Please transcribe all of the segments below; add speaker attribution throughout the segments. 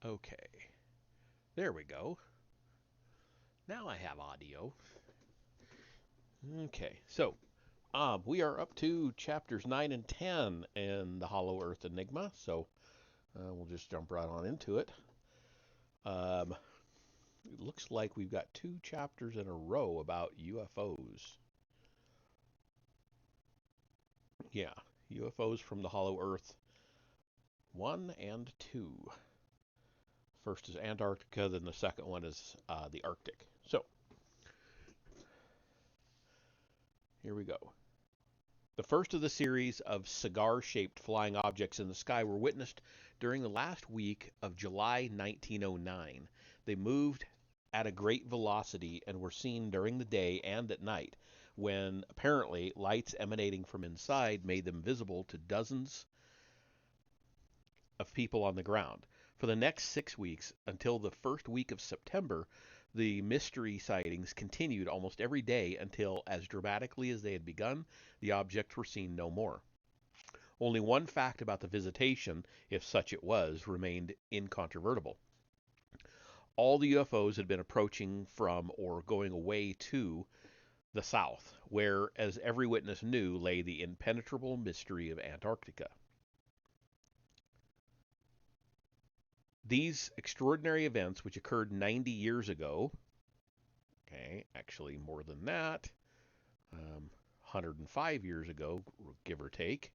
Speaker 1: Okay, there we go. Now I have audio. Okay, so we are up to chapters 9 and 10 in the Hollow Earth Enigma, so we'll just jump right on into it. Um, it looks like we've got two chapters in a row about UFOs. Yeah, UFOs from the Hollow Earth 1 and 2. First is Antarctica, then the second one is the Arctic. So, here we go. The first of the series of cigar-shaped flying objects in the sky were witnessed during the last week of July 1909. They moved at a great velocity and were seen during the day and at night, when apparently lights emanating from inside made them visible to dozens of people on the ground. For the next 6 weeks, until the first week of September, the mystery sightings continued almost every day until, as dramatically as they had begun, the objects were seen no more. Only one fact about the visitation, if such it was, remained incontrovertible. All the UFOs had been approaching from or going away to the south, where, as every witness knew, lay the impenetrable mystery of Antarctica. These extraordinary events, which occurred 90 years ago, okay, actually more than that, 105 years ago, give or take.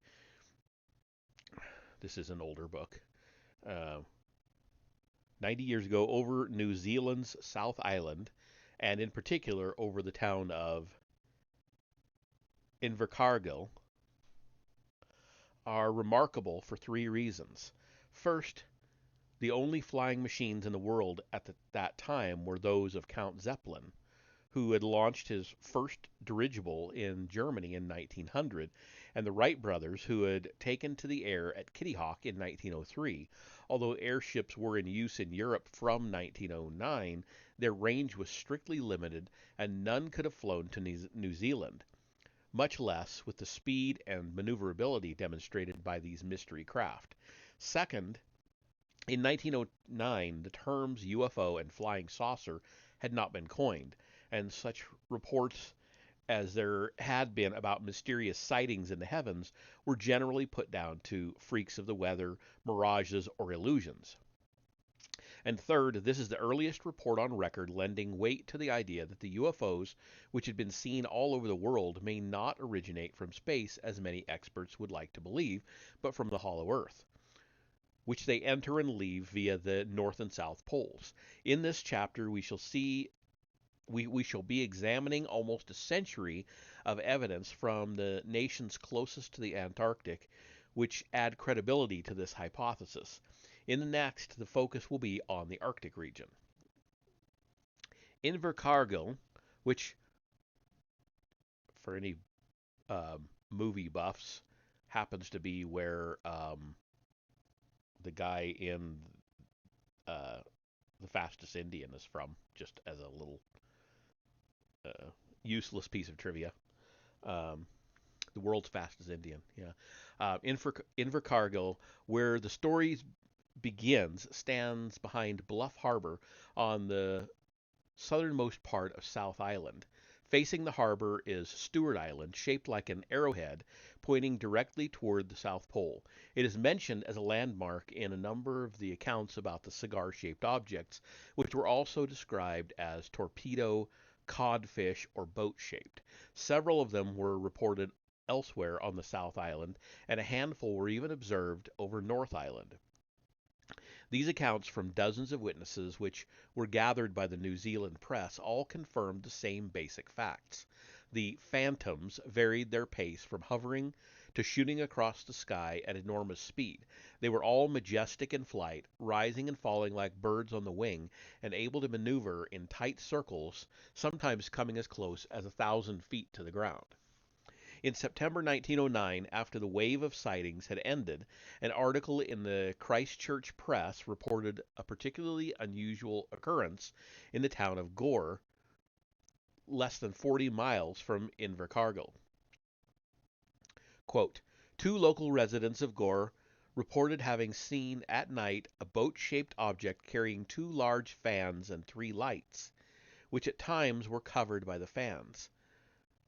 Speaker 1: This is an older book. Uh, 90 years ago, over New Zealand's South Island, and in particular over the town of Invercargill, are remarkable for three reasons. First, the only flying machines in the world at that time were those of Count Zeppelin, who had launched his first dirigible in Germany in 1900, and the Wright brothers, who had taken to the air at Kitty Hawk in 1903. Although airships were in use in Europe from 1909, their range was strictly limited, and none could have flown to New Zealand, much less with the speed and maneuverability demonstrated by these mystery craft. Second, in 1909, the terms UFO and flying saucer had not been coined, and such reports as there had been about mysterious sightings in the heavens were generally put down to freaks of the weather, mirages, or illusions. And third, this is the earliest report on record lending weight to the idea that the UFOs, which had been seen all over the world, may not originate from space, as many experts would like to believe, but from the hollow earth, which they enter and leave via the north and south poles. In this chapter, we shall be examining almost a century of evidence from the nations closest to the Antarctic, which add credibility to this hypothesis. In the next, the focus will be on the Arctic region. Invercargill, which, for any movie buffs, happens to be where the guy in uh, The Fastest Indian is from, just as a little useless piece of trivia. Um, the world's fastest Indian, yeah. Invercargill, where the story begins, stands behind Bluff Harbor on the southernmost part of South Island. Facing the harbor is Stewart Island, shaped like an arrowhead, pointing directly toward the South Pole. It is mentioned as a landmark in a number of the accounts about the cigar-shaped objects, which were also described as torpedo, codfish, or boat-shaped. Several of them were reported elsewhere on the South Island, and a handful were even observed over North Island. These accounts from dozens of witnesses, which were gathered by the New Zealand press, all confirmed the same basic facts. The phantoms varied their pace from hovering to shooting across the sky at enormous speed. They were all majestic in flight, rising and falling like birds on the wing, and able to maneuver in tight circles, sometimes coming as close as 1,000 feet to the ground. In September 1909, after the wave of sightings had ended, an article in the Christchurch Press reported a particularly unusual occurrence in the town of Gore, less than 40 miles from Invercargill. Quote, two local residents of Gore reported having seen at night a boat-shaped object carrying two large fans and three lights, which at times were covered by the fans.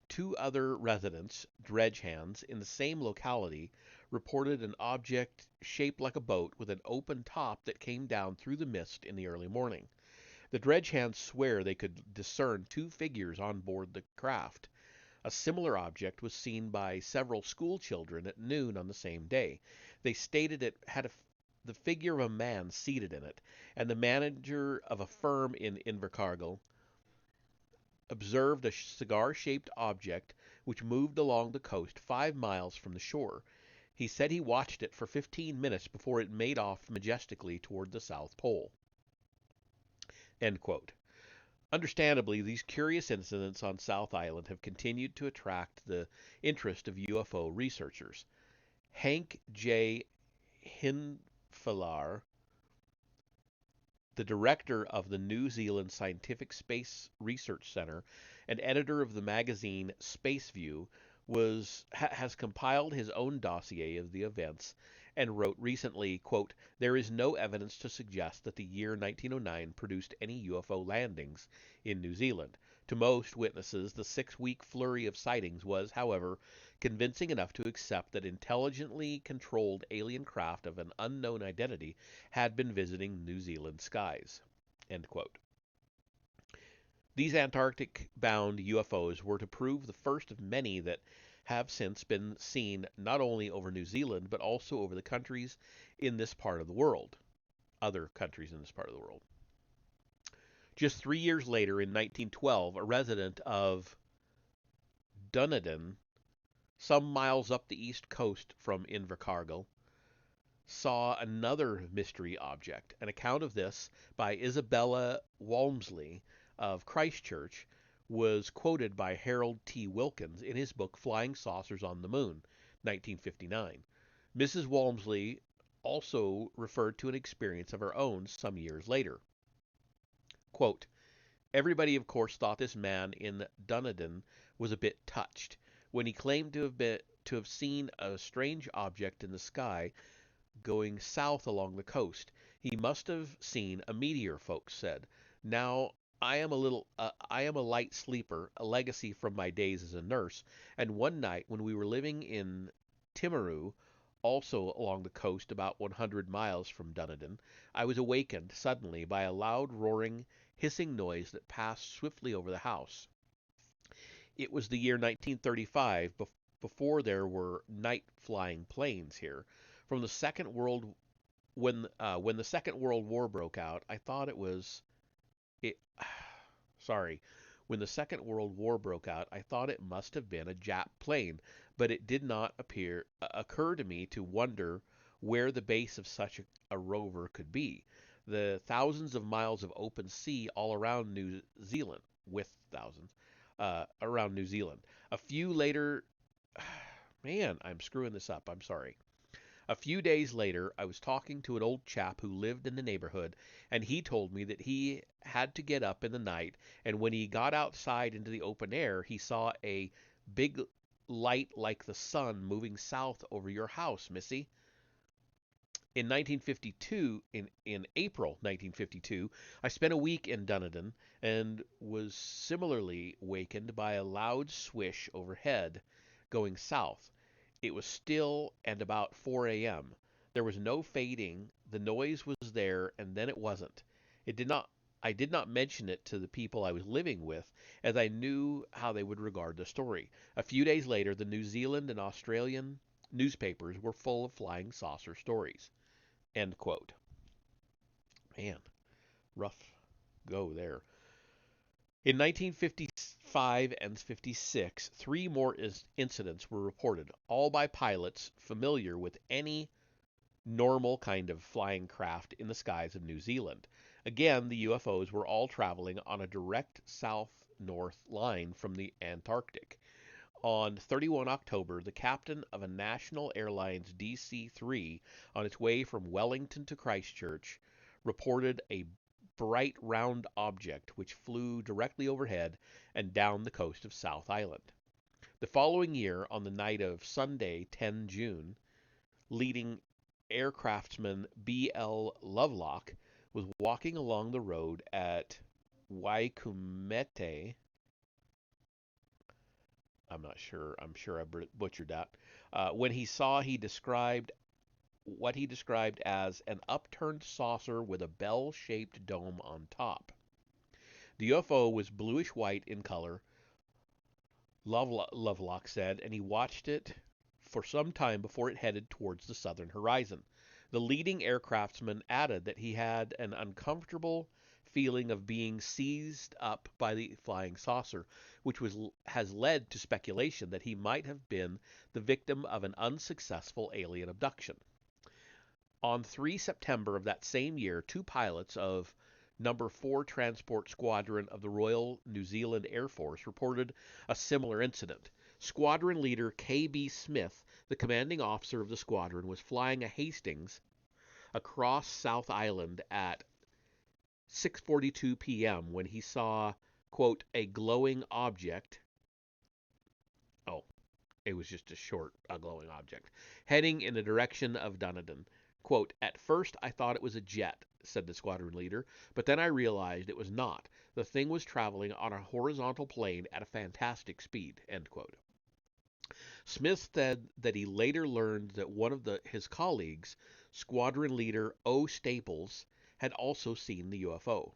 Speaker 1: Two other residents, dredge hands, in the same locality reported an object shaped like a boat with an open top that came down through the mist in the early morning. The dredge hands swear they could discern two figures on board the craft. A similar object was seen by several school children at noon on the same day. They stated it had the figure of a man seated in it, and the manager of a firm in Invercargill observed a cigar-shaped object which moved along the coast 5 miles from the shore. He said he watched it for 15 minutes before it made off majestically toward the South Pole. End quote. Understandably, these curious incidents on South Island have continued to attract the interest of UFO researchers. Hank J. Hinfalar, the director of the New Zealand Scientific Space Research Centre and editor of the magazine Spaceview, has compiled his own dossier of the events and wrote recently, quote, "There is no evidence to suggest that the year 1909 produced any UFO landings in New Zealand. To most witnesses, the 6-week flurry of sightings was, however, convincing enough to accept that intelligently controlled alien craft of an unknown identity had been visiting New Zealand skies." End quote. These Antarctic-bound UFOs were to prove the first of many that have since been seen not only over New Zealand, but also over the countries in this part of the world, other countries in this part of the world. Just 3 years later, in 1912, a resident of Dunedin, some miles up the east coast from Invercargill, saw another mystery object. An account of this by Isabella Walmsley of Christchurch was quoted by Harold T. Wilkins in his book Flying Saucers on the Moon, 1959. Mrs. Walmsley also referred to an experience of her own some years later. Quote, "Everybody, of course, thought this man in Dunedin was a bit touched when he claimed to have seen a strange object in the sky going south along the coast. He must have seen a meteor," folks said. Now, I am a light sleeper, a legacy from my days as a nurse, and one night when we were living in Timaru, also along the coast about 100 miles from Dunedin, I was awakened suddenly by a loud roaring, hissing noise that passed swiftly over the house. It was the year 1935, before there were night-flying planes here. From the Second World when the Second World War broke out, I thought it was it. Sorry, when the Second World War broke out, I thought it must have been a Jap plane, but it did not occur to me to wonder where the base of such a rover could be. The thousands of miles of open sea all around New Zealand, with thousands around New Zealand. A few later, man, I'm screwing this up. I'm sorry. A few days later, I was talking to an old chap who lived in the neighborhood, and he told me that he had to get up in the night, and when he got outside into the open air, he saw a big light like the sun moving south over your house, missy. In 1952, in April 1952, I spent a week in Dunedin and was similarly wakened by a loud swish overhead going south. It was still and about 4 a.m. There was no fading. The noise was there, and then it wasn't. It did not. I did not mention it to the people I was living with, as I knew how they would regard the story. A few days later, the New Zealand and Australian newspapers were full of flying saucer stories. End quote. Man, rough go there. In 1955 and 56, 3 more incidents were reported, all by pilots familiar with any normal kind of flying craft in the skies of New Zealand. Again, the UFOs were all traveling on a direct south-north line from the Antarctic. On 31 October, the captain of a National Airlines DC-3 on its way from Wellington to Christchurch reported a bright round object which flew directly overhead and down the coast of South Island. The following year, on the night of Sunday, 10 June, leading aircraftsman B.L. Lovelock was walking along the road at Waikumete. I'm not sure. I'm sure I butchered that. When he described what he described as an upturned saucer with a bell-shaped dome on top. The UFO was bluish-white in color, Lovelock said, and he watched it for some time before it headed towards the southern horizon. The leading aircraftsman added that he had an uncomfortable feeling of being seized up by the flying saucer, which has led to speculation that he might have been the victim of an unsuccessful alien abduction. On 3 September of that same year, two pilots of Number 4 Transport Squadron of the Royal New Zealand Air Force reported a similar incident. Squadron leader K.B. Smith, the commanding officer of the squadron, was flying a Hastings across South Island at 6:42 p.m. when he saw, quote, a glowing object. Oh, it was just a glowing object, heading in the direction of Dunedin. Quote, at first I thought it was a jet, said the squadron leader, but then I realized it was not. The thing was traveling on a horizontal plane at a fantastic speed, end quote. Smith said that he later learned that one of his colleagues, squadron leader O. Staples, had also seen the UFO.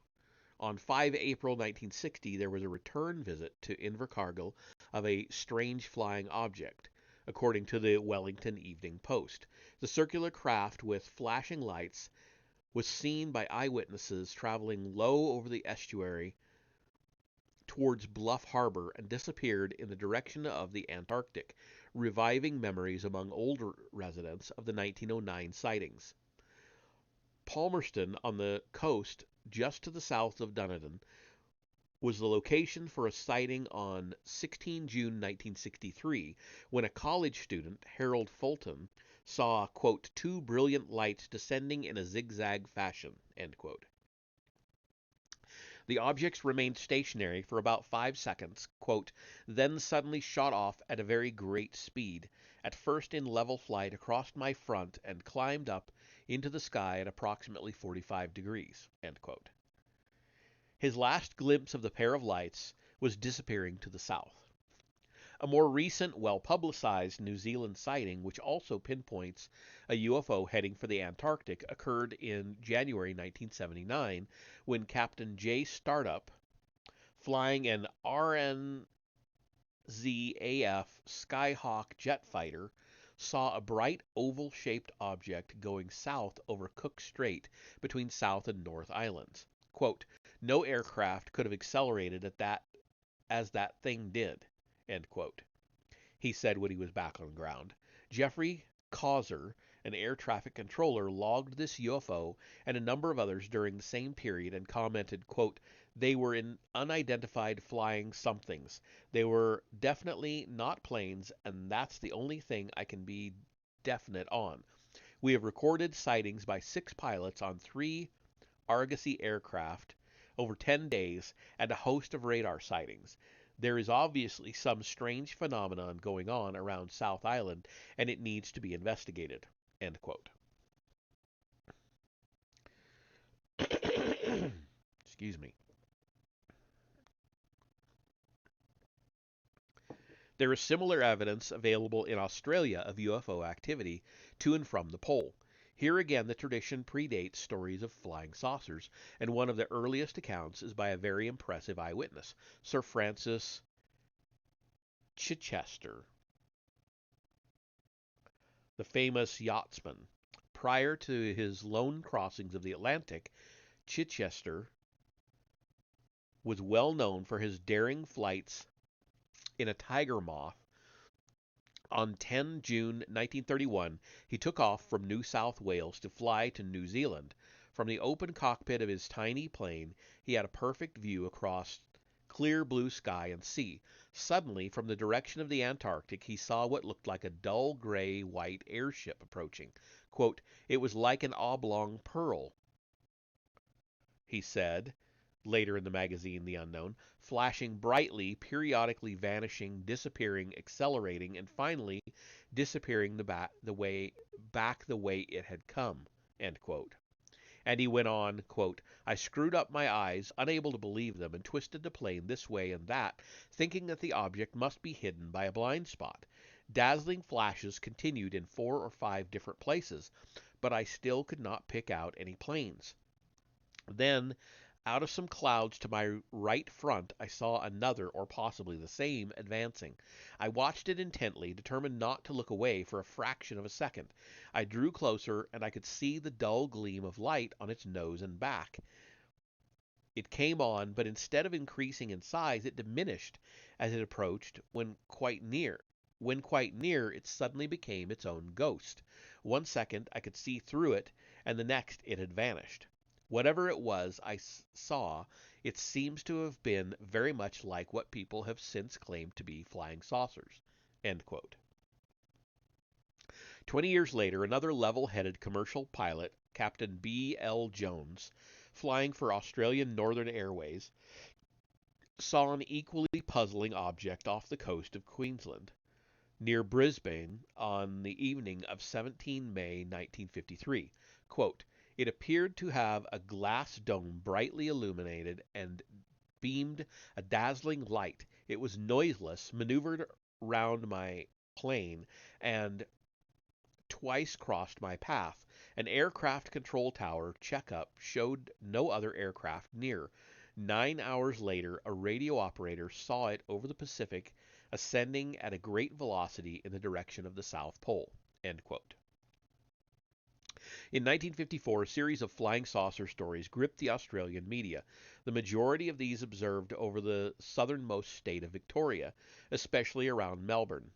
Speaker 1: On 5 April 1960, there was a return visit to Invercargill of a strange flying object, according to the Wellington Evening Post. The circular craft with flashing lights was seen by eyewitnesses traveling low over the estuary towards Bluff Harbor and disappeared in the direction of the Antarctic, reviving memories among older residents of the 1909 sightings. Palmerston, on the coast just to the south of Dunedin, was the location for a sighting on 16 June 1963 when a college student, Harold Fulton, saw, quote, two brilliant lights descending in a zigzag fashion, end quote. The objects remained stationary for about 5 seconds, quote, then suddenly shot off at a very great speed, at first in level flight across my front and climbed up into the sky at approximately 45 degrees, end quote. His last glimpse of the pair of lights was disappearing to the south. A more recent, well-publicized New Zealand sighting, which also pinpoints a UFO heading for the Antarctic, occurred in January 1979 when Captain J. Startup, flying an RNZAF Skyhawk jet fighter, saw a bright oval-shaped object going south over Cook Strait between South and North Islands. Quote, no aircraft could have accelerated at that as that thing did, end quote. He said when he was back on ground. Jeffrey Causer, an air traffic controller, logged this UFO and a number of others during the same period and commented, quote, they were in unidentified flying somethings. They were definitely not planes, and that's the only thing I can be definite on. We have recorded sightings by 6 pilots on 3 Argosy aircraft over 10 days and a host of radar sightings. There is obviously some strange phenomenon going on around South Island, and it needs to be investigated. End quote. Excuse me. There is similar evidence available in Australia of UFO activity to and from the pole. Here again, the tradition predates stories of flying saucers, and one of the earliest accounts is by a very impressive eyewitness, Sir Francis Chichester, the famous yachtsman. Prior to his lone crossings of the Atlantic, Chichester was well known for his daring flights in a tiger moth. On 10 June 1931, he took off from New South Wales to fly to New Zealand. From the open cockpit of his tiny plane, he had a perfect view across clear blue sky and sea. Suddenly, from the direction of the Antarctic, he saw what looked like a dull gray-white airship approaching. Quote, it was like an oblong pearl, he said. later in the magazine The Unknown, flashing brightly, periodically vanishing, disappearing, accelerating, and finally disappearing back the way it had come. End quote. And he went on, quote, I screwed up my eyes, unable to believe them, and twisted the plane this way and that, thinking that the object must be hidden by a blind spot. Dazzling flashes continued in 4 or 5 different places, but I still could not pick out any planes. Then, out of some clouds to my right front, I saw another, or possibly the same, advancing. I watched it intently, determined not to look away for a fraction of a second. I drew closer, and I could see the dull gleam of light on its nose and back. It came on, but instead of increasing in size, it diminished as it approached. When quite near, it suddenly became its own ghost. 1 second I could see through it, and the next it had vanished. Whatever it was I saw, it seems to have been very much like what people have since claimed to be flying saucers. End quote. 20 years later, another level-headed commercial pilot, Captain B. L. Jones, flying for Australian Northern Airways, saw an equally puzzling object off the coast of Queensland, near Brisbane, on the evening of 17 May 1953. Quote, it appeared to have a glass dome brightly illuminated and beamed a dazzling light. It was noiseless, maneuvered round my plane, and twice crossed my path. An aircraft control tower checkup showed no other aircraft near. 9 hours later, a radio operator saw it over the Pacific, ascending at a great velocity in the direction of the South Pole. End quote. In 1954, a series of flying saucer stories gripped the Australian media. The majority of these observed over the southernmost state of Victoria, especially around Melbourne.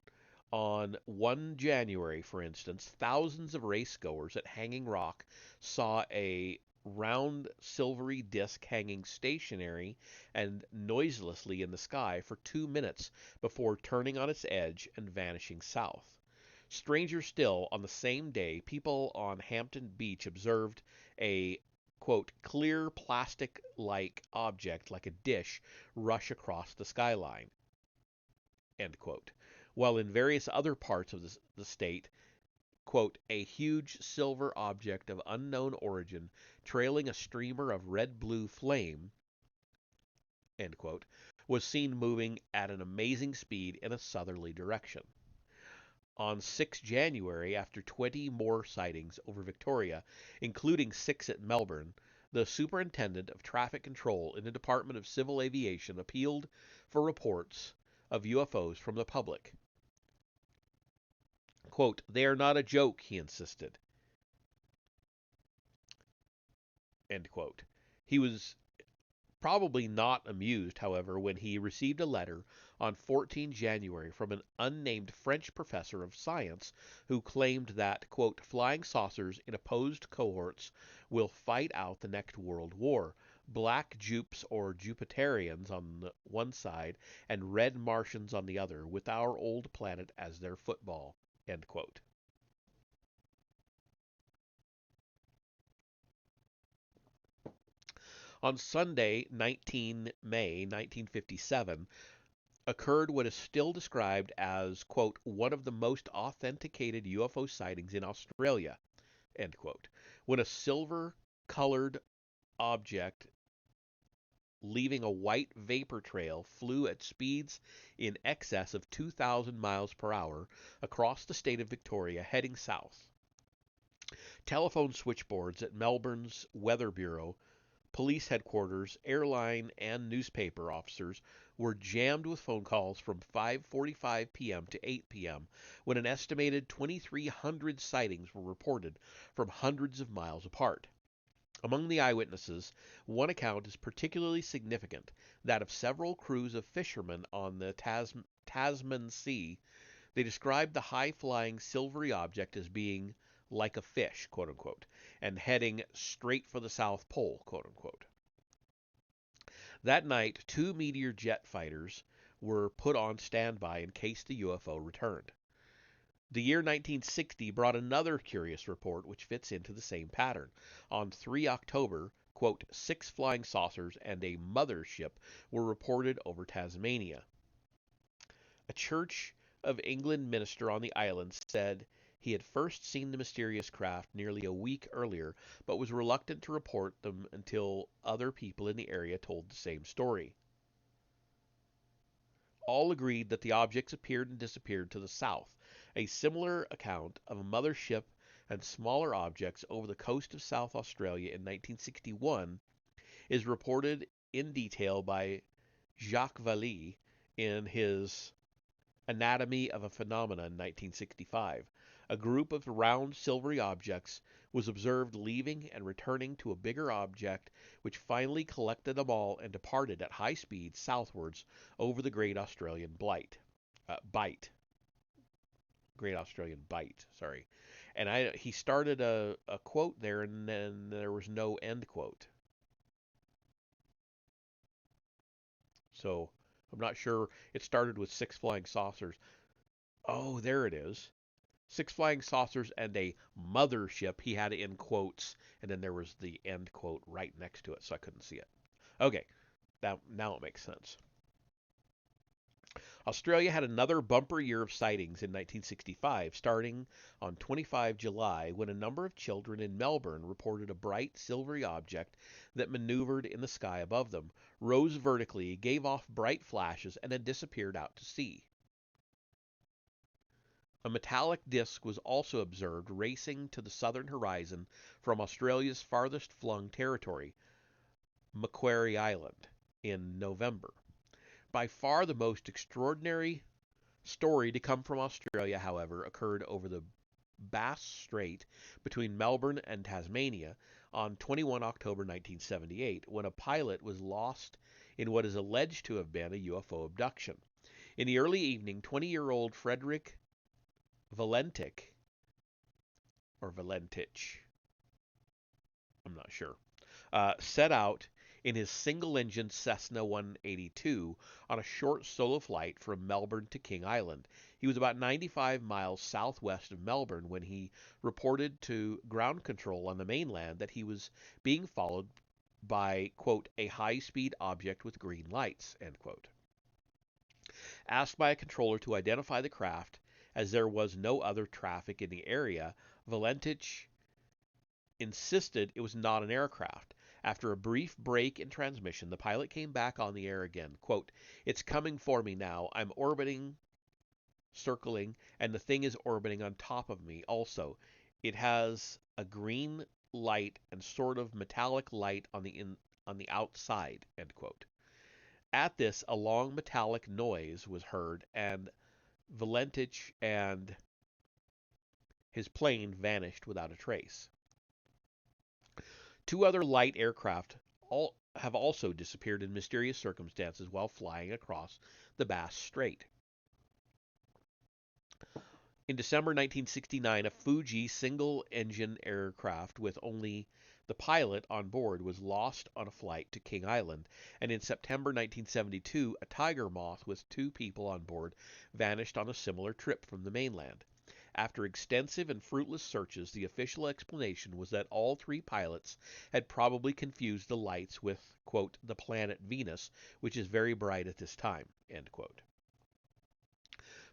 Speaker 1: On 1 January, for instance, thousands of racegoers at Hanging Rock saw a round silvery disc hanging stationary and noiselessly in the sky for 2 minutes before turning on its edge and vanishing south. Stranger still, on the same day, people on Hampton Beach observed a, quote, clear plastic-like object like a dish rush across the skyline, end quote. While in various other parts of the state, quote, a huge silver object of unknown origin trailing a streamer of red-blue flame, end quote, was seen moving at an amazing speed in a southerly direction. On 6 January, after 20 more sightings over Victoria, including 6 at Melbourne, the Superintendent of Traffic Control in the Department of Civil Aviation appealed for reports of UFOs from the public. Quote, they are not a joke, he insisted. End quote. He was probably not amused, however, when he received a letter on 14 January from an unnamed French professor of science who claimed that, quote, flying saucers in opposed cohorts will fight out the next world war. Black Jupes or Jupiterians on the one side and red Martians on the other, with our old planet as their football, end quote. On Sunday, 19 May 1957, occurred what is still described as, quote, one of the most authenticated UFO sightings in Australia, end quote, when a silver-colored object leaving a white vapor trail flew at speeds in excess of 2,000 miles per hour across the state of Victoria, heading south. Telephone switchboards at Melbourne's Weather Bureau, police headquarters, airline, and newspaper officers were jammed with phone calls from 5:45 p.m. to 8 p.m. when an estimated 2,300 sightings were reported from hundreds of miles apart. Among the eyewitnesses, one account is particularly significant, that of several crews of fishermen on the Tasman Sea. They described the high-flying silvery object as being like a fish, quote unquote, and heading straight for the South Pole, quote unquote. That night, 2 Meteor jet fighters were put on standby in case the UFO returned. The year 1960 brought another curious report which fits into the same pattern. On 3 October, quote, 6 flying saucers and a mother ship were reported over Tasmania. A Church of England minister on the island said he had first seen the mysterious craft nearly a week earlier, but was reluctant to report them until other people in the area told the same story. All agreed that the objects appeared and disappeared to the south. A similar account of a mother ship and smaller objects over the coast of South Australia in 1961 is reported in detail by Jacques Vallée in his Anatomy of a Phenomena in 1965. A group of round silvery objects was observed leaving and returning to a bigger object, which finally collected them all and departed at high speed southwards over the Great Australian Great Australian Bight, sorry. And he started a quote there, and then there was no end quote. So I'm not sure. It started with 6 flying saucers. Oh, there it is. 6 flying saucers and a mothership. He had it in quotes, and then there was the end quote right next to it, so I couldn't see it. Okay, now it makes sense. Australia had another bumper year of sightings in 1965, starting on 25 July when a number of children in Melbourne reported a bright silvery object that maneuvered in the sky above them, rose vertically, gave off bright flashes, and then disappeared out to sea. A metallic disk was also observed racing to the southern horizon from Australia's farthest flung territory, Macquarie Island, in November. By far the most extraordinary story to come from Australia, however, occurred over the Bass Strait between Melbourne and Tasmania on 21 October 1978, when a pilot was lost in what is alleged to have been a UFO abduction. In the early evening, 20-year-old Frederick Valentic, or Valentich, I'm not sure, set out in his single-engine Cessna 182 on a short solo flight from Melbourne to King Island. He was about 95 miles southwest of Melbourne when he reported to ground control on the mainland that he was being followed by, quote, a high-speed object with green lights, end quote. Asked by a controller to identify the craft, as there was no other traffic in the area, Valentich insisted it was not an aircraft. After a brief break in transmission, the pilot came back on the air again. Quote, "It's coming for me now. I'm orbiting, circling, and the thing is orbiting on top of me also. It has a green light and sort of metallic light on the outside," end quote. At this, a long metallic noise was heard, and Valentich and his plane vanished without a trace. 2 other light aircraft have also disappeared in mysterious circumstances while flying across the Bass Strait. In December 1969, a Fuji single-engine aircraft with only the pilot on board was lost on a flight to King Island, and in September 1972, a Tiger Moth with 2 people on board vanished on a similar trip from the mainland. After extensive and fruitless searches, the official explanation was that all 3 pilots had probably confused the lights with, quote, the planet Venus, which is very bright at this time, end quote.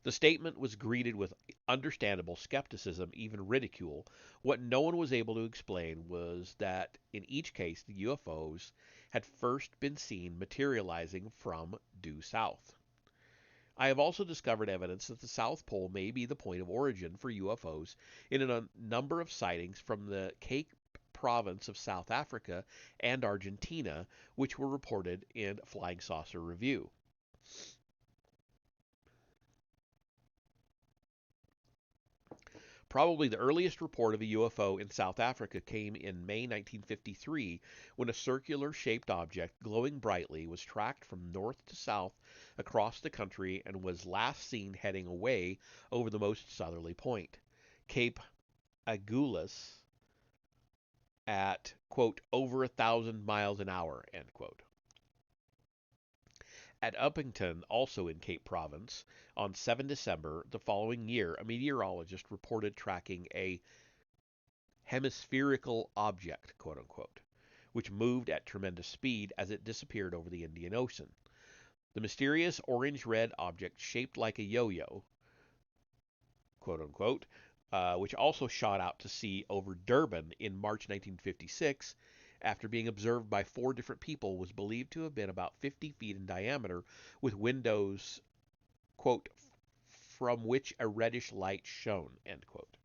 Speaker 1: The statement was greeted with understandable skepticism, even ridicule. What no one was able to explain was that in each case the UFOs had first been seen materializing from due south. I have also discovered evidence that the South Pole may be the point of origin for UFOs in a number of sightings from the Cape Province of South Africa and Argentina, which were reported in Flying Saucer Review. Probably the earliest report of a UFO in South Africa came in May 1953 when a circular-shaped object, glowing brightly, was tracked from north to south across the country and was last seen heading away over the most southerly point, Cape Agulhas, at, quote, over 1,000 miles an hour, end quote. At Uppington, also in Cape Province, on 7 December the following year, a meteorologist reported tracking a hemispherical object, quote unquote, which moved at tremendous speed as it disappeared over the Indian Ocean. The mysterious orange-red object shaped like a yo-yo, quote unquote, which also shot out to sea over Durban in March 1956, after being observed by 4 different people, was believed to have been about 50 feet in diameter, with windows, quote, from which a reddish light shone, end quote.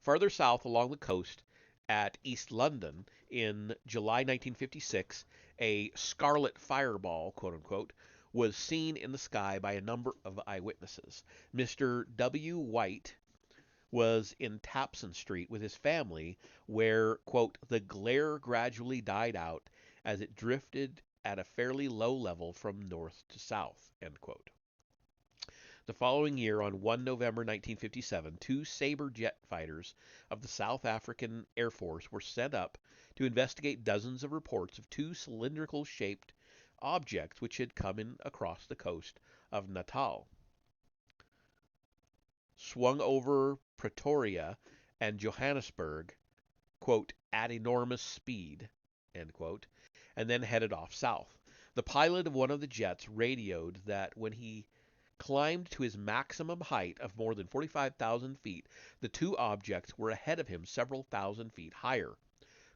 Speaker 1: Farther south along the coast at East London in July 1956, a scarlet fireball, quote unquote, was seen in the sky by a number of eyewitnesses. Mr. W. White was in Tapson Street with his family, where, quote, the glare gradually died out as it drifted at a fairly low level from north to south, end quote. The following year, on 1 November 1957, 2 Sabre jet fighters of the South African Air Force were sent up to investigate dozens of reports of 2 cylindrical-shaped objects which had come in across the coast of Natal, swung over Pretoria and Johannesburg, quote, at enormous speed, end quote, and then headed off south. The pilot of one of the jets radioed that when he climbed to his maximum height of more than 45,000 feet, the 2 objects were ahead of him several thousand feet higher,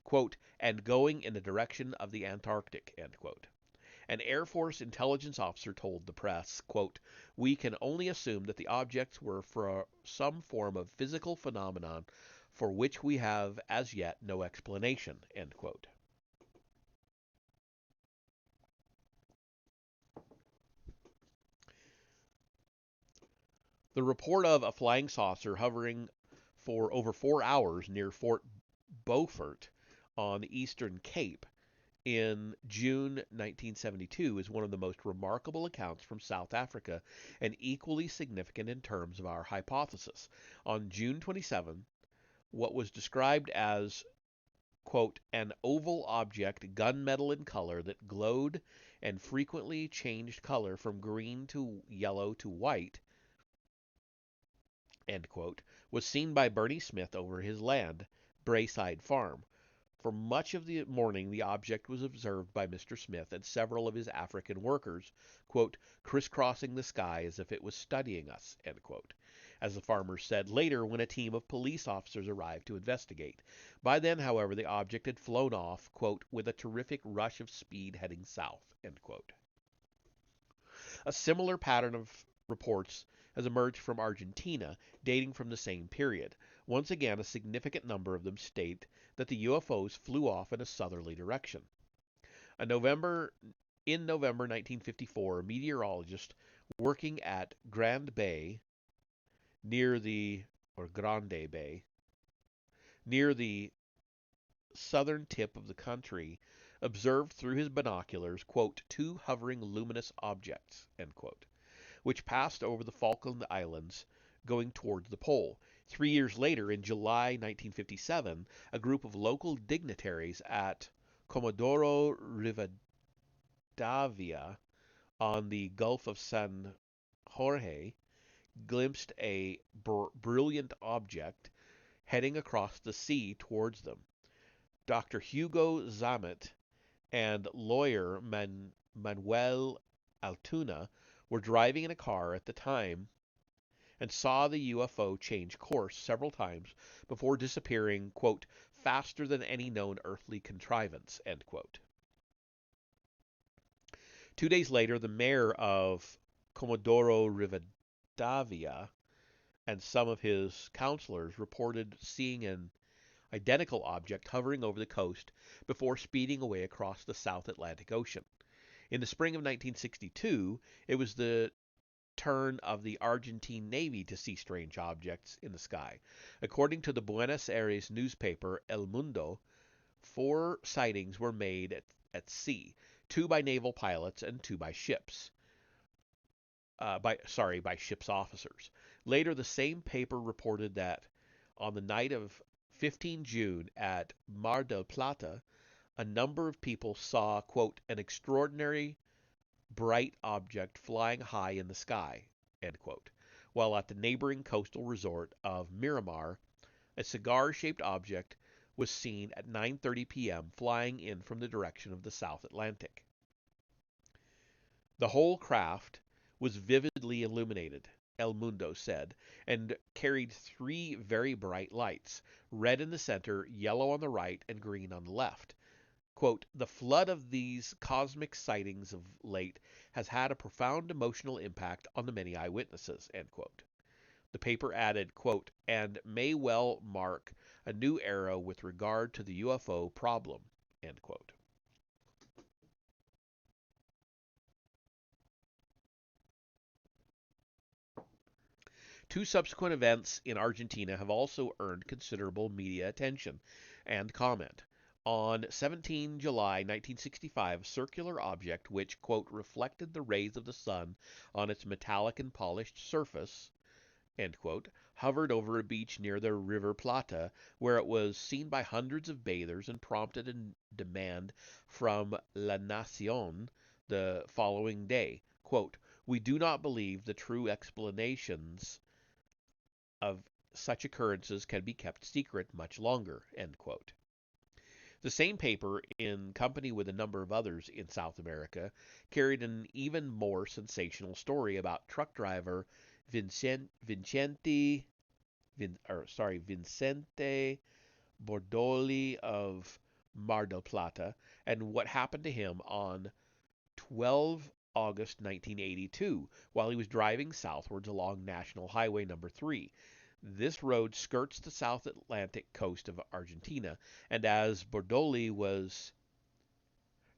Speaker 1: quote, and going in the direction of the Antarctic, end quote. An Air Force intelligence officer told the press, quote, we can only assume that the objects were for some form of physical phenomenon for which we have as yet no explanation, end quote. The report of a flying saucer hovering for over 4 hours near Fort Beaufort on the Eastern Cape in June 1972 is one of the most remarkable accounts from South Africa and equally significant in terms of our hypothesis. On June 27, what was described as, quote, an oval object gunmetal in color that glowed and frequently changed color from green to yellow to white, end quote, was seen by Bernie Smith over his land, Braeside Farm. For much of the morning the object was observed by Mr. Smith and several of his African workers, quote, crisscrossing the sky as if it was studying us, end quote, as the farmers said later when a team of police officers arrived to investigate. By then, however, the object had flown off, quote, with a terrific rush of speed heading south, end quote. A similar pattern of reports has emerged from Argentina, dating from the same period. Once again, a significant number of them state that the UFOs flew off in a southerly direction. In November 1954, a meteorologist working at Grande Bay, near the southern tip of the country, observed through his binoculars, quote, 2 hovering luminous objects, end quote, which passed over the Falkland Islands going towards the pole. 3 years later, in July 1957, a group of local dignitaries at Comodoro Rivadavia on the Gulf of San Jorge glimpsed a brilliant object heading across the sea towards them. Dr. Hugo Zamet and lawyer Manuel Altuna were driving in a car at the time and saw the UFO change course several times before disappearing, quote, faster than any known earthly contrivance, end quote. 2 days later, the mayor of Comodoro Rivadavia and some of his councilors reported seeing an identical object hovering over the coast before speeding away across the South Atlantic Ocean. In the spring of 1962, it was the turn of the Argentine Navy to see strange objects in the sky. According to the Buenos Aires newspaper El Mundo, 4 sightings were made at sea, 2 by naval pilots and 2 by ships. By ship's officers. Later, the same paper reported that on the night of 15 June at Mar del Plata, a number of people saw, quote, an extraordinary bright object flying high in the sky, end quote, while at the neighboring coastal resort of Miramar, a cigar-shaped object was seen at 9:30 p.m. flying in from the direction of the South Atlantic. The whole craft was vividly illuminated, El Mundo said, and carried three very bright lights, red in the center, yellow on the right, and green on the left. Quote, the flood of these cosmic sightings of late has had a profound emotional impact on the many eyewitnesses, end quote. The paper added, quote, and may well mark a new era with regard to the UFO problem, end quote. Two subsequent events in Argentina have also earned considerable media attention and comment. On 17 July 1965, a circular object which, quote, reflected the rays of the sun on its metallic and polished surface, end quote, hovered over a beach near the River Plata, where it was seen by hundreds of bathers and prompted a demand from La Nacion the following day. Quote, we do not believe the true explanations of such occurrences can be kept secret much longer, end quote. The same paper, in company with a number of others in South America, carried an even more sensational story about truck driver Vicente Bordoli of Mar del Plata and what happened to him on 12 August 1982 while he was driving southwards along National Highway number 3. This road skirts the South Atlantic coast of Argentina, and as Bordoli was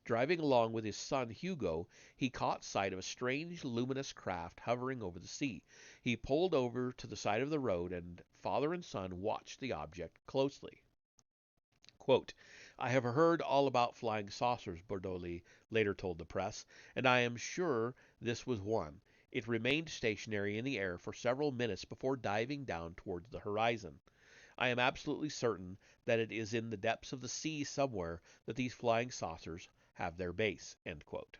Speaker 1: driving along with his son Hugo, he caught sight of a strange luminous craft hovering over the sea. He pulled over to the side of the road, and father and son watched the object closely. Quote, I have heard all about flying saucers, Bordoli later told the press, and I am sure this was one. It remained stationary in the air for several minutes before diving down towards the horizon. I am absolutely certain that it is in the depths of the sea somewhere that these flying saucers have their base, end quote.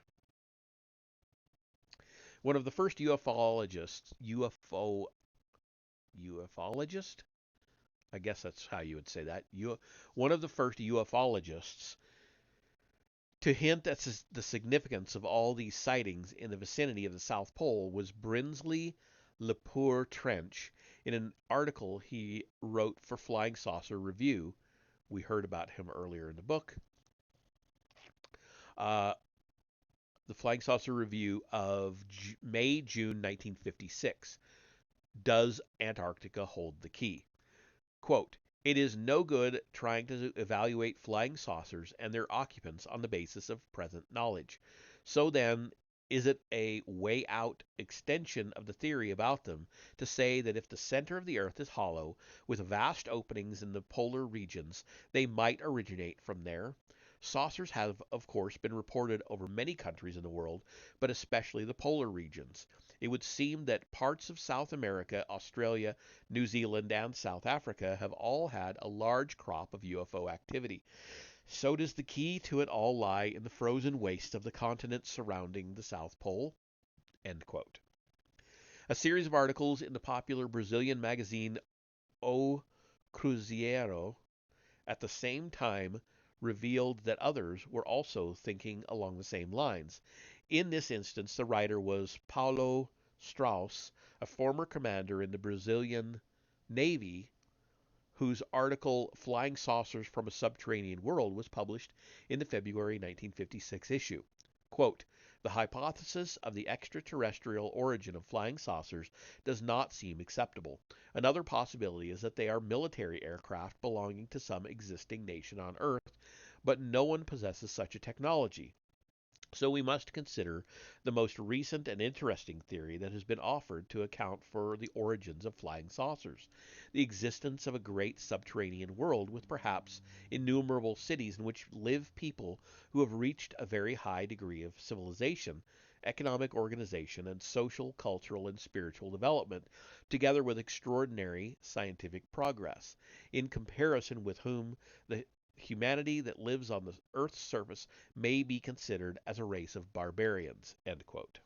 Speaker 1: One of the first ufologist? I guess that's how you would say that. One of the first ufologists to hint at the significance of all these sightings in the vicinity of the South Pole was Brinsley Lepore Trench in an article he wrote for Flying Saucer Review. We heard about him earlier in the book. The Flying Saucer Review of May-June 1956. Does Antarctica hold the key? Quote, it is no good trying to evaluate flying saucers and their occupants on the basis of present knowledge. So then, is it a way out extension of the theory about them to say that if the center of the Earth is hollow, with vast openings in the polar regions, they might originate from there? Saucers have, of course, been reported over many countries in the world, but especially the polar regions. It would seem that parts of South America, Australia, New Zealand, and South Africa have all had a large crop of UFO activity. So does the key to it all lie in the frozen waste of the continents surrounding the South Pole? End quote. A series of articles in the popular Brazilian magazine O Cruzeiro at the same time revealed that others were also thinking along the same lines. In this instance, the writer was Paulo Strauss, a former commander in the Brazilian Navy, whose article Flying Saucers from a Subterranean World was published in the February 1956 issue. Quote, the hypothesis of the extraterrestrial origin of flying saucers does not seem acceptable. Another possibility is that they are military aircraft belonging to some existing nation on Earth, but no one possesses such a technology. So we must consider the most recent and interesting theory that has been offered to account for the origins of flying saucers, the existence of a great subterranean world with perhaps innumerable cities in which live people who have reached a very high degree of civilization, economic organization, and social, cultural, and spiritual development, together with extraordinary scientific progress, in comparison with whom the humanity that lives on the Earth's surface may be considered as a race of barbarians. End quote.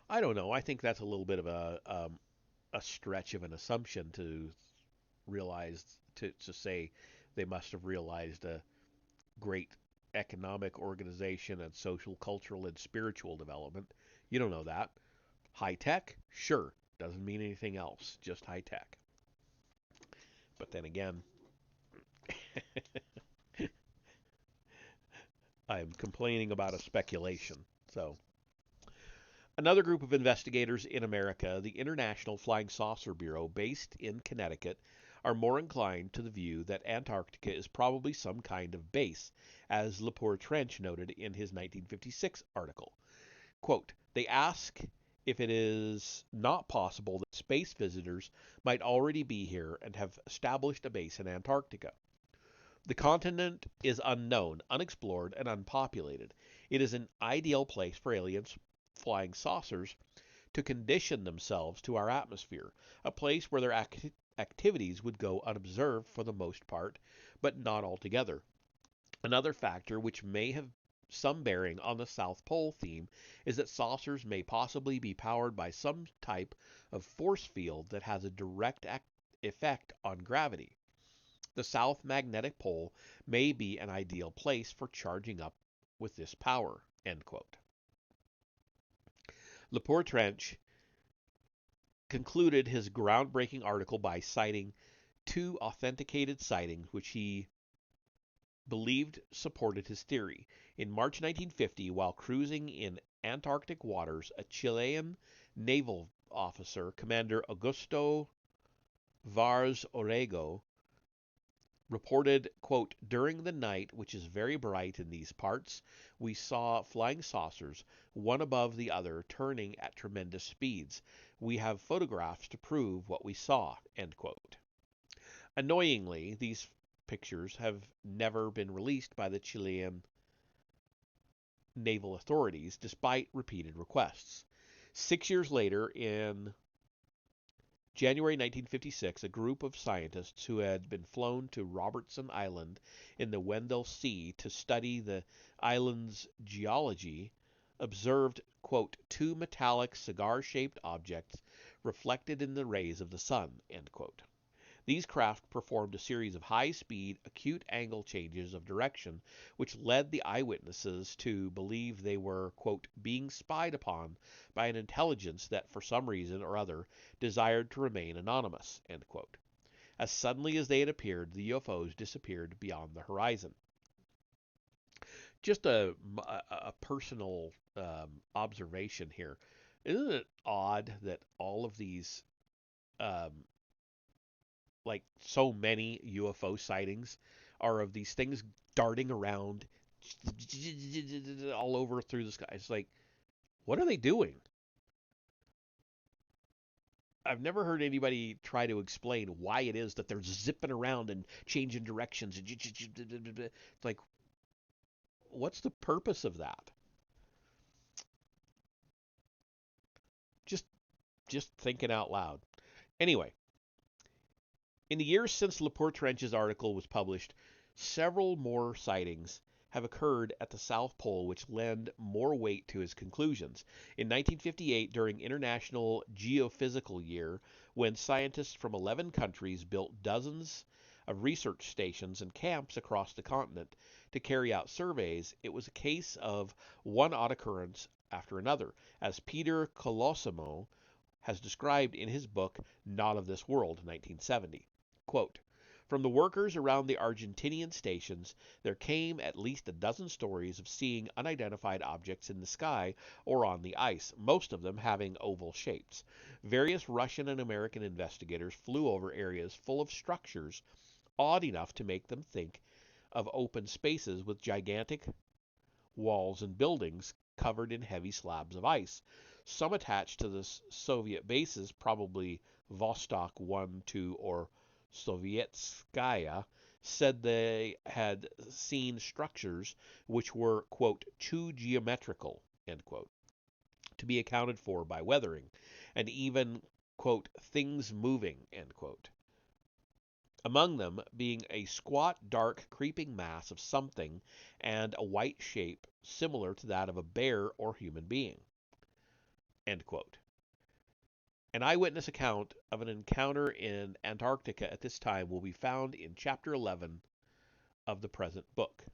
Speaker 1: I don't know. I think that's a little bit of a stretch of an assumption to realize to say they must have realized a great economic organization and social, cultural, and spiritual development. You don't know that. High tech, sure, doesn't mean anything else, just high tech. But then again, I'm complaining about a speculation. So, another group of investigators in America, the International Flying Saucer Bureau, based in Connecticut, are more inclined to the view that Antarctica is probably some kind of base, as Lepore Trench noted in his 1956 article. Quote, they ask if it is not possible that space visitors might already be here and have established a base in Antarctica. The continent is unknown, unexplored, and unpopulated. It is an ideal place for aliens flying saucers to condition themselves to our atmosphere, a place where their activities would go unobserved for the most part, but not altogether. Another factor which may have some bearing on the South Pole theme is that saucers may possibly be powered by some type of force field that has a direct effect on gravity. The South Magnetic Pole may be an ideal place for charging up with this power. End quote. Lepore Trench concluded his groundbreaking article by citing two authenticated sightings which he believed supported his theory. In March 1950, while cruising in Antarctic waters, a Chilean naval officer, Commander Augusto Vars Orrego, reported, quote, during the night, which is very bright in these parts, we saw flying saucers, one above the other, turning at tremendous speeds. We have photographs to prove what we saw, end quote. Annoyingly, these pictures have never been released by the Chilean naval authorities, despite repeated requests. 6 years later, in January 1956, a group of scientists who had been flown to Robertson Island in the Weddell Sea to study the island's geology observed, quote, two metallic cigar-shaped objects reflected in the rays of the sun, end quote. These craft performed a series of high-speed, acute angle changes of direction, which led the eyewitnesses to believe they were, quote, being spied upon by an intelligence that, for some reason or other, desired to remain anonymous, end quote. As suddenly as they had appeared, the UFOs disappeared beyond the horizon. Just a personal observation here. Isn't it odd that all of these um, like so many UFO sightings are of these things darting around all over through the sky. It's like, what are they doing? I've never heard anybody try to explain why it is that they're zipping around and changing directions. It's like, what's the purpose of that? Just, just thinking out loud. Anyway, in the years since Lepore Trench's article was published, several more sightings have occurred at the South Pole which lend more weight to his conclusions. In 1958, during International Geophysical Year, when scientists from 11 countries built dozens of research stations and camps across the continent to carry out surveys, it was a case of one odd occurrence after another, as Peter Colosimo has described in his book Not of This World, 1970. Quote, from the workers around the Argentinian stations, there came at least a dozen stories of seeing unidentified objects in the sky or on the ice, most of them having oval shapes. Various Russian and American investigators flew over areas full of structures odd enough to make them think of open spaces with gigantic walls and buildings covered in heavy slabs of ice. Some attached to the Soviet bases, probably Vostok 1, 2, or Sovietskaya, said they had seen structures which were, quote, too geometrical, end quote, to be accounted for by weathering, and even, quote, things moving, end quote. Among them being a squat, dark, creeping mass of something and a white shape similar to that of a bear or human being. End quote. An eyewitness account of an encounter in Antarctica at this time will be found in Chapter 11 of the present book.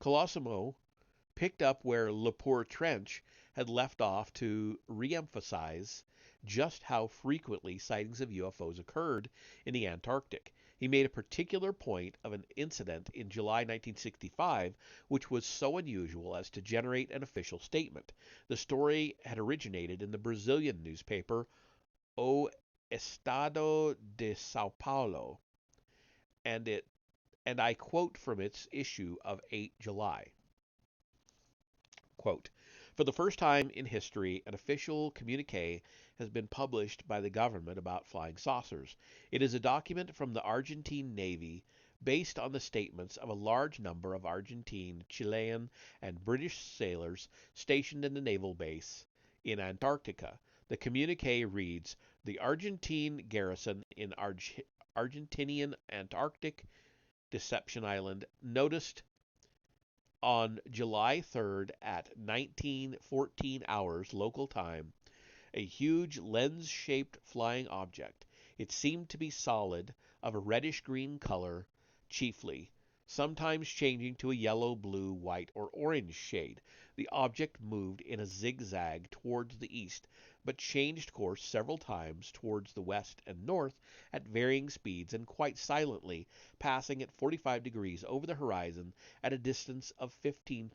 Speaker 1: Colosimo picked up where Lepore Trench had left off to re-emphasize just how frequently sightings of UFOs occurred in the Antarctic. He made a particular point of an incident in July 1965 which was so unusual as to generate an official statement. The story had originated in the Brazilian newspaper O Estado de Sao Paulo, and I quote from its issue of 8 July. Quote, for the first time in history, an official communique has been published by the government about flying saucers. It is a document from the Argentine Navy based on the statements of a large number of Argentine, Chilean, and British sailors stationed in the naval base in Antarctica. The communique reads, the Argentine garrison in Argentinian Antarctic Deception Island noticed on July 3rd at 1914 hours local time a huge lens-shaped flying object. It seemed to be solid, of a reddish-green color chiefly, sometimes changing to a yellow, blue, white, or orange shade. The object moved in a zigzag towards the east, but changed course several times towards the west and north at varying speeds and quite silently, passing at 45 degrees over the horizon at a distance of 10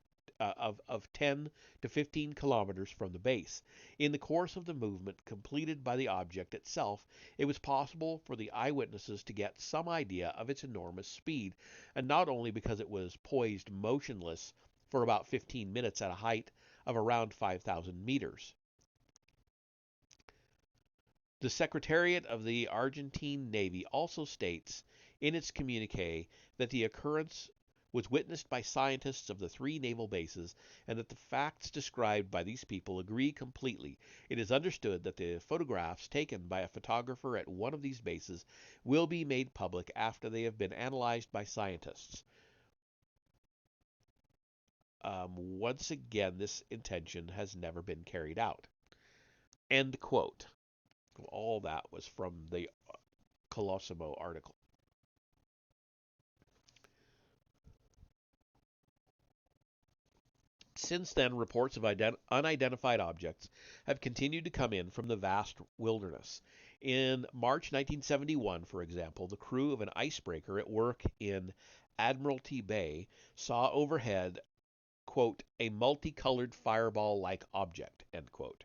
Speaker 1: to 15 kilometers from the base. In the course of the movement completed by the object itself, it was possible for the eyewitnesses to get some idea of its enormous speed, and not only because it was poised motionless for about 15 minutes at a height of around 5,000 meters. The Secretariat of the Argentine Navy also states in its communique that the occurrence was witnessed by scientists of the 3 naval bases and that the facts described by these people agree completely. It is understood that the photographs taken by a photographer at one of these bases will be made public after they have been analyzed by scientists. Once again, this intention has never been carried out. End quote. All that was from the Colosimo article. Since then, reports of unidentified objects have continued to come in from the vast wilderness. In March 1971, for example, the crew of an icebreaker at work in Admiralty Bay saw overhead, quote, a multicolored fireball-like object, end quote.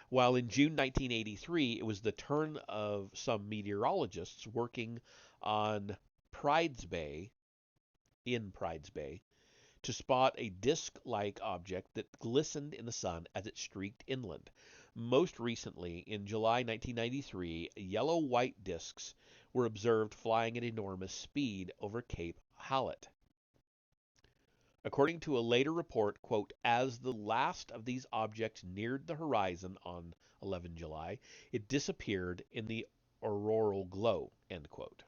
Speaker 1: While in June 1983, it was the turn of some meteorologists working on Prides Bay, to spot a disc-like object that glistened in the sun as it streaked inland. Most recently, in July 1993, yellow-white discs were observed flying at enormous speed over Cape Hallett. According to a later report, quote, as the last of these objects neared the horizon on 11 July, it disappeared in the auroral glow, end quote.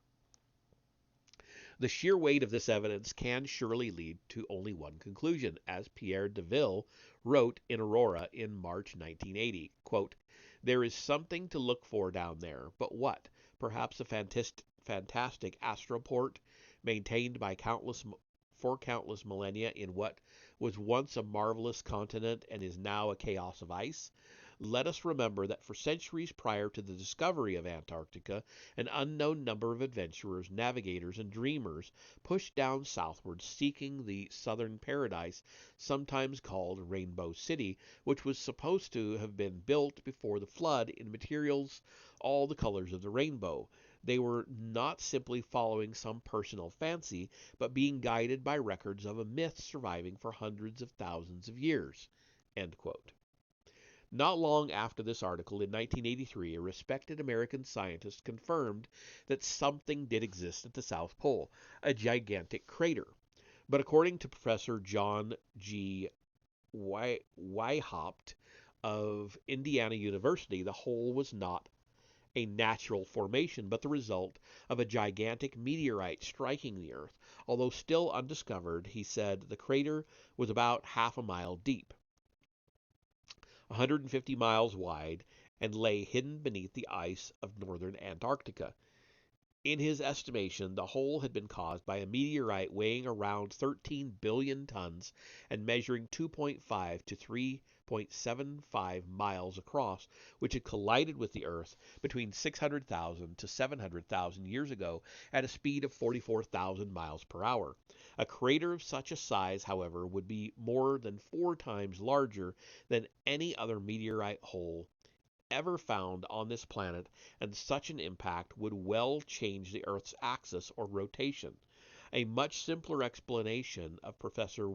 Speaker 1: The sheer weight of this evidence can surely lead to only one conclusion, as Pierre Deville wrote in Aurora in March 1980, quote, there is something to look for down there, but what? Perhaps a fantastic astroport maintained by countless millennia in what was once a marvelous continent and is now a chaos of ice? Let us remember that for centuries prior to the discovery of Antarctica, an unknown number of adventurers, navigators, and dreamers pushed down southward seeking the southern paradise, sometimes called Rainbow City, which was supposed to have been built before the flood in materials all the colors of the rainbow. They were not simply following some personal fancy, but being guided by records of a myth surviving for hundreds of thousands of years. End quote. Not long after this article, in 1983, a respected American scientist confirmed that something did exist at the South Pole, a gigantic crater. But according to Professor John G. Weihaupt of Indiana University, the hole was not a natural formation, but the result of a gigantic meteorite striking the Earth. Although still undiscovered, he said the crater was about half a mile deep. 150 miles wide, and lay hidden beneath the ice of northern Antarctica. In his estimation, the hole had been caused by a meteorite weighing around 13 billion tons and measuring 2.5 to 3.75 miles across, which had collided with the Earth between 600,000 to 700,000 years ago at a speed of 44,000 miles per hour. A crater of such a size, however, would be more than 4 times larger than any other meteorite hole ever found on this planet, and such an impact would well change the Earth's axis or rotation. A much simpler explanation of Professor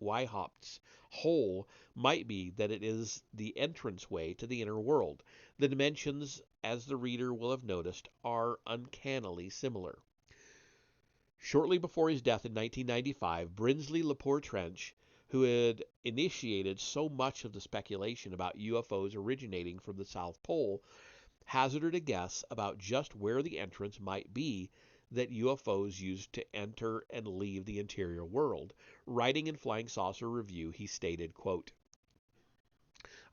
Speaker 1: Weishaupt's hole might be that it is the entranceway to the inner world. The dimensions, as the reader will have noticed, are uncannily similar. Shortly before his death in 1995, Brinsley Lepore-Trench, who had initiated so much of the speculation about UFOs originating from the South Pole, hazarded a guess about just where the entrance might be that UFOs used to enter and leave the interior world. Writing in Flying Saucer Review, he stated, quote,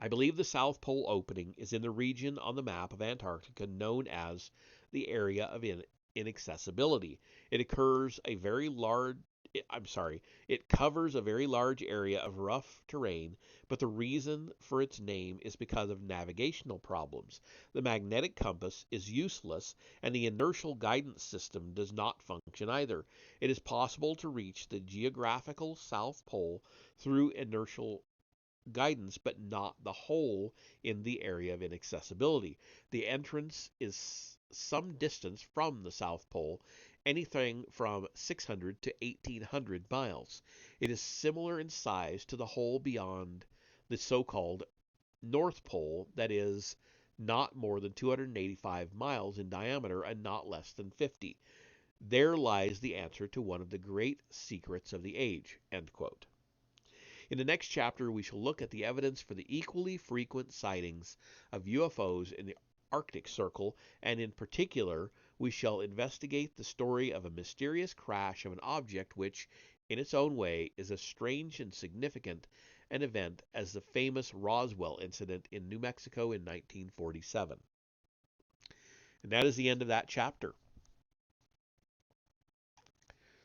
Speaker 1: I believe the South Pole opening is in the region on the map of Antarctica known as the area of inaccessibility. It covers a very large area of rough terrain, but the reason for its name is because of navigational problems. The magnetic compass is useless, and the inertial guidance system does not function either. It is possible to reach the geographical South Pole through inertial guidance, but not the hole in the area of inaccessibility. The entrance is some distance from the South Pole, anything from 600 to 1,800 miles. It is similar in size to the hole beyond the so-called North Pole, that is, not more than 285 miles in diameter and not less than 50. There lies the answer to one of the great secrets of the age. End quote. In the next chapter, we shall look at the evidence for the equally frequent sightings of UFOs in the Arctic Circle, and in particular, we shall investigate the story of a mysterious crash of an object which, in its own way, is as strange and significant an event as the famous Roswell incident in New Mexico in 1947. And that is the end of that chapter.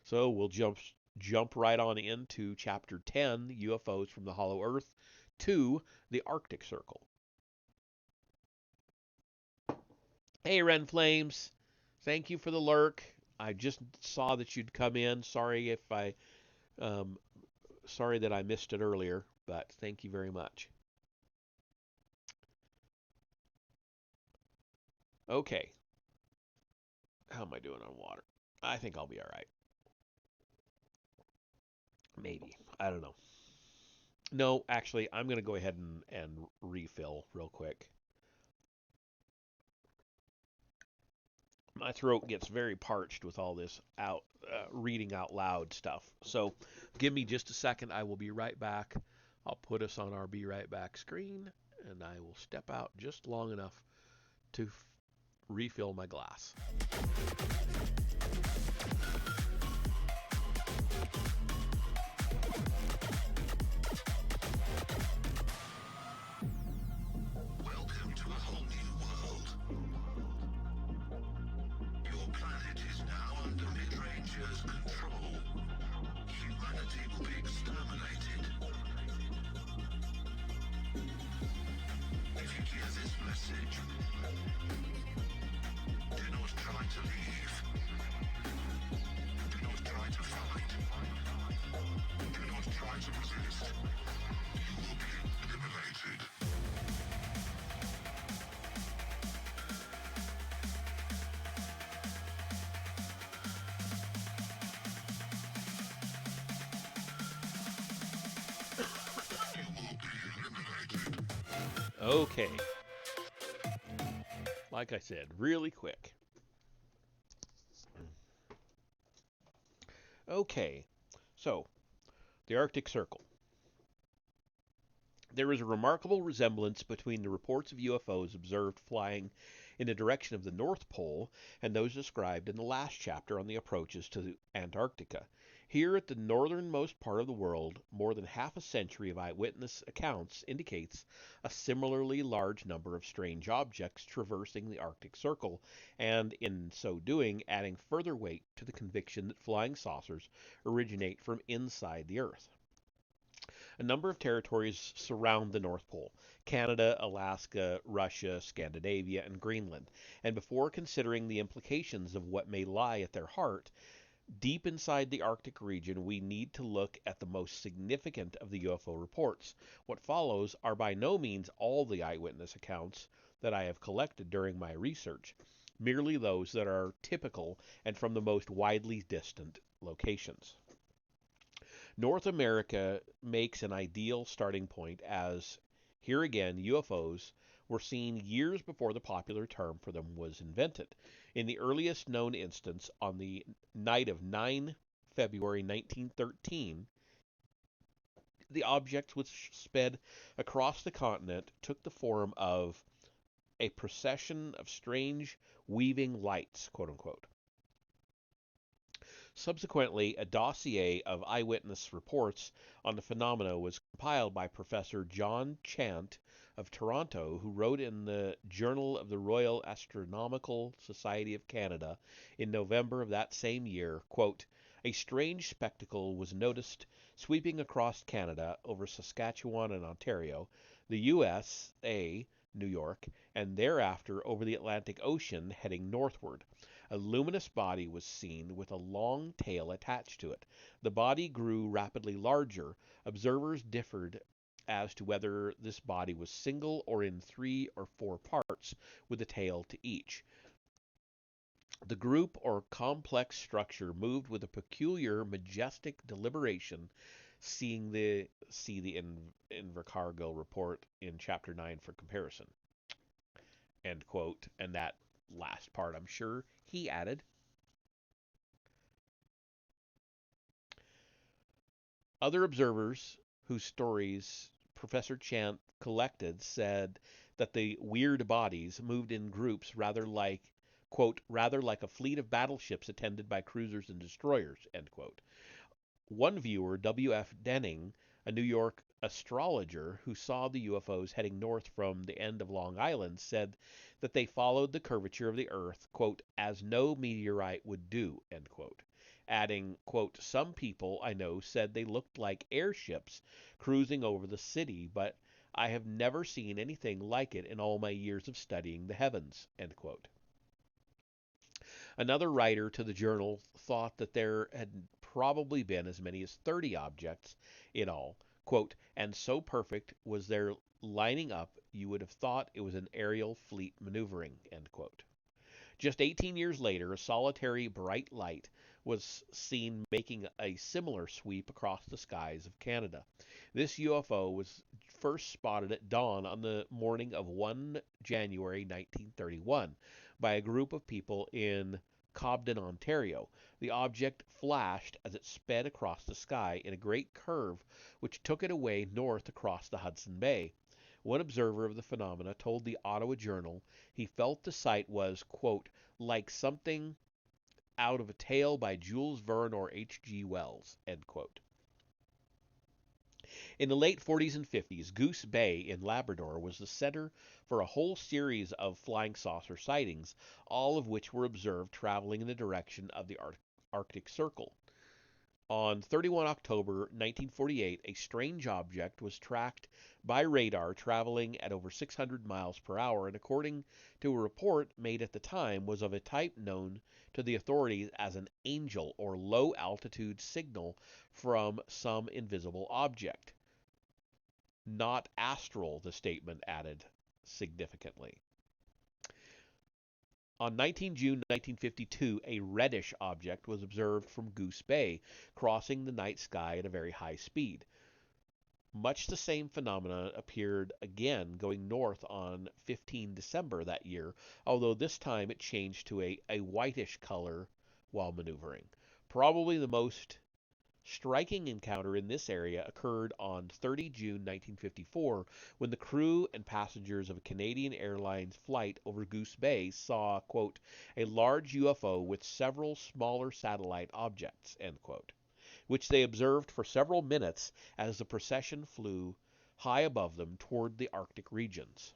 Speaker 1: So we'll jump right on into Chapter 10, UFOs from the Hollow Earth, to the Arctic Circle. Hey, Ren Flames. Thank you for the lurk. I just saw that you'd come in. Sorry that I missed it earlier, but thank you very much. Okay. How am I doing on water? I think I'll be all right. Maybe. I don't know. No, actually, I'm going to go ahead and refill real quick. My throat gets very parched with all this reading out loud stuff. So give me just a second. I will be right back. I'll put us on our be right back screen, and I will step out just long enough to refill my glass.
Speaker 2: Welcome to a whole new world. Your planet is now under Mid-Ranger's control. Humanity will be exterminated. If you hear this message, do not try to leave. Do not try to fight. Do not try to resist. You will be eliminated.
Speaker 1: Okay. Like I said, really quick. Okay. So, the Arctic Circle. There is a remarkable resemblance between the reports of UFOs observed flying in the direction of the North Pole and those described in the last chapter on the approaches to Antarctica. Here at the northernmost part of the world, more than half a century of eyewitness accounts indicates a similarly large number of strange objects traversing the Arctic Circle, and in so doing, adding further weight to the conviction that flying saucers originate from inside the Earth. A number of territories surround the North Pole: Canada, Alaska, Russia, Scandinavia, and Greenland. And before considering the implications of what may lie at their heart, deep inside the Arctic region, we need to look at the most significant of the UFO reports. What follows are by no means all the eyewitness accounts that I have collected during my research, merely those that are typical and from the most widely distant locations. North America makes an ideal starting point, as here again UFOs were seen years before the popular term for them was invented. In the earliest known instance, on the night of 9 February 1913, the objects which sped across the continent took the form of a procession of strange weaving lights, quote unquote. Subsequently, a dossier of eyewitness reports on the phenomena was compiled by Professor John Chant of Toronto, who wrote in the Journal of the Royal Astronomical Society of Canada in November of that same year, quote, "A strange spectacle was noticed sweeping across Canada over Saskatchewan and Ontario, the USA, New York, and thereafter over the Atlantic Ocean heading northward. A luminous body was seen with a long tail attached to it. The body grew rapidly larger. Observers differed as to whether this body was single or in 3 or 4 parts, with a tail to each. The group or complex structure moved with a peculiar, majestic deliberation. See the Invercargill report in Chapter 9 for comparison." End quote. And that last part, I'm sure he added. Other observers whose stories Professor Chant collected said that the weird bodies moved in groups rather like, quote, rather like a fleet of battleships attended by cruisers and destroyers, end quote. One viewer, W.F. Denning, a New York astrologer who saw the UFOs heading north from the end of Long Island, said that they followed the curvature of the Earth, quote, "as no meteorite would do," end quote. Adding, quote, "some people I know said they looked like airships cruising over the city, but I have never seen anything like it in all my years of studying the heavens," end quote. Another writer to the journal thought that there had probably been as many as 30 objects in all, quote, "and so perfect was their lining up you would have thought it was an aerial fleet maneuvering," end quote. Just 18 years later, a solitary bright light was seen making a similar sweep across the skies of Canada. This UFO was first spotted at dawn on the morning of 1 January 1931 by a group of people in Cobden, Ontario. The object flashed as it sped across the sky in a great curve which took it away north across the Hudson Bay. One observer of the phenomena told the Ottawa Journal he felt the sight was, quote, "like something out of a tale by Jules Verne or H.G. Wells," end quote. In the late 40s and 50s, Goose Bay in Labrador was the center for a whole series of flying saucer sightings, all of which were observed traveling in the direction of the Arctic Circle. On 31 October 1948, a strange object was tracked by radar traveling at over 600 miles per hour, and according to a report made at the time, was of a type known to the authorities as an angel or low altitude signal from some invisible object. Not astral, the statement added significantly. On 19 June 1952, a reddish object was observed from Goose Bay, crossing the night sky at a very high speed. Much the same phenomena appeared again going north on 15 December that year, although this time it changed to a whitish color while maneuvering. Probably the most striking encounter in this area occurred on 30 June 1954 when the crew and passengers of a Canadian Airlines flight over Goose Bay saw, quote, a large UFO with several smaller satellite objects, end quote, which they observed for several minutes as the procession flew high above them toward the Arctic regions.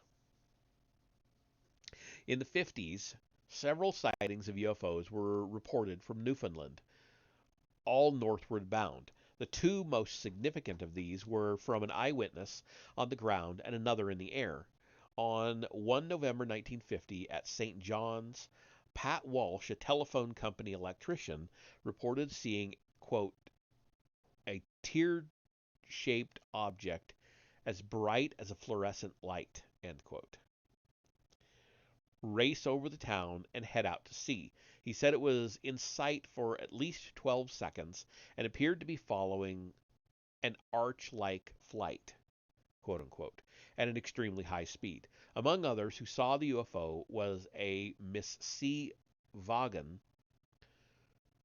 Speaker 1: In the 50s, several sightings of UFOs were reported from Newfoundland, all northward bound. The two most significant of these were from an eyewitness on the ground and another in the air. On 1 November 1950 at St. John's, Pat Walsh, a telephone company electrician, reported seeing, quote, a tear-shaped object as bright as a fluorescent light, end quote, race over the town and head out to sea. He said it was in sight for at least 12 seconds and appeared to be following an arch-like flight, quote unquote, at an extremely high speed. Among others who saw the UFO was a Miss C. Vaughan,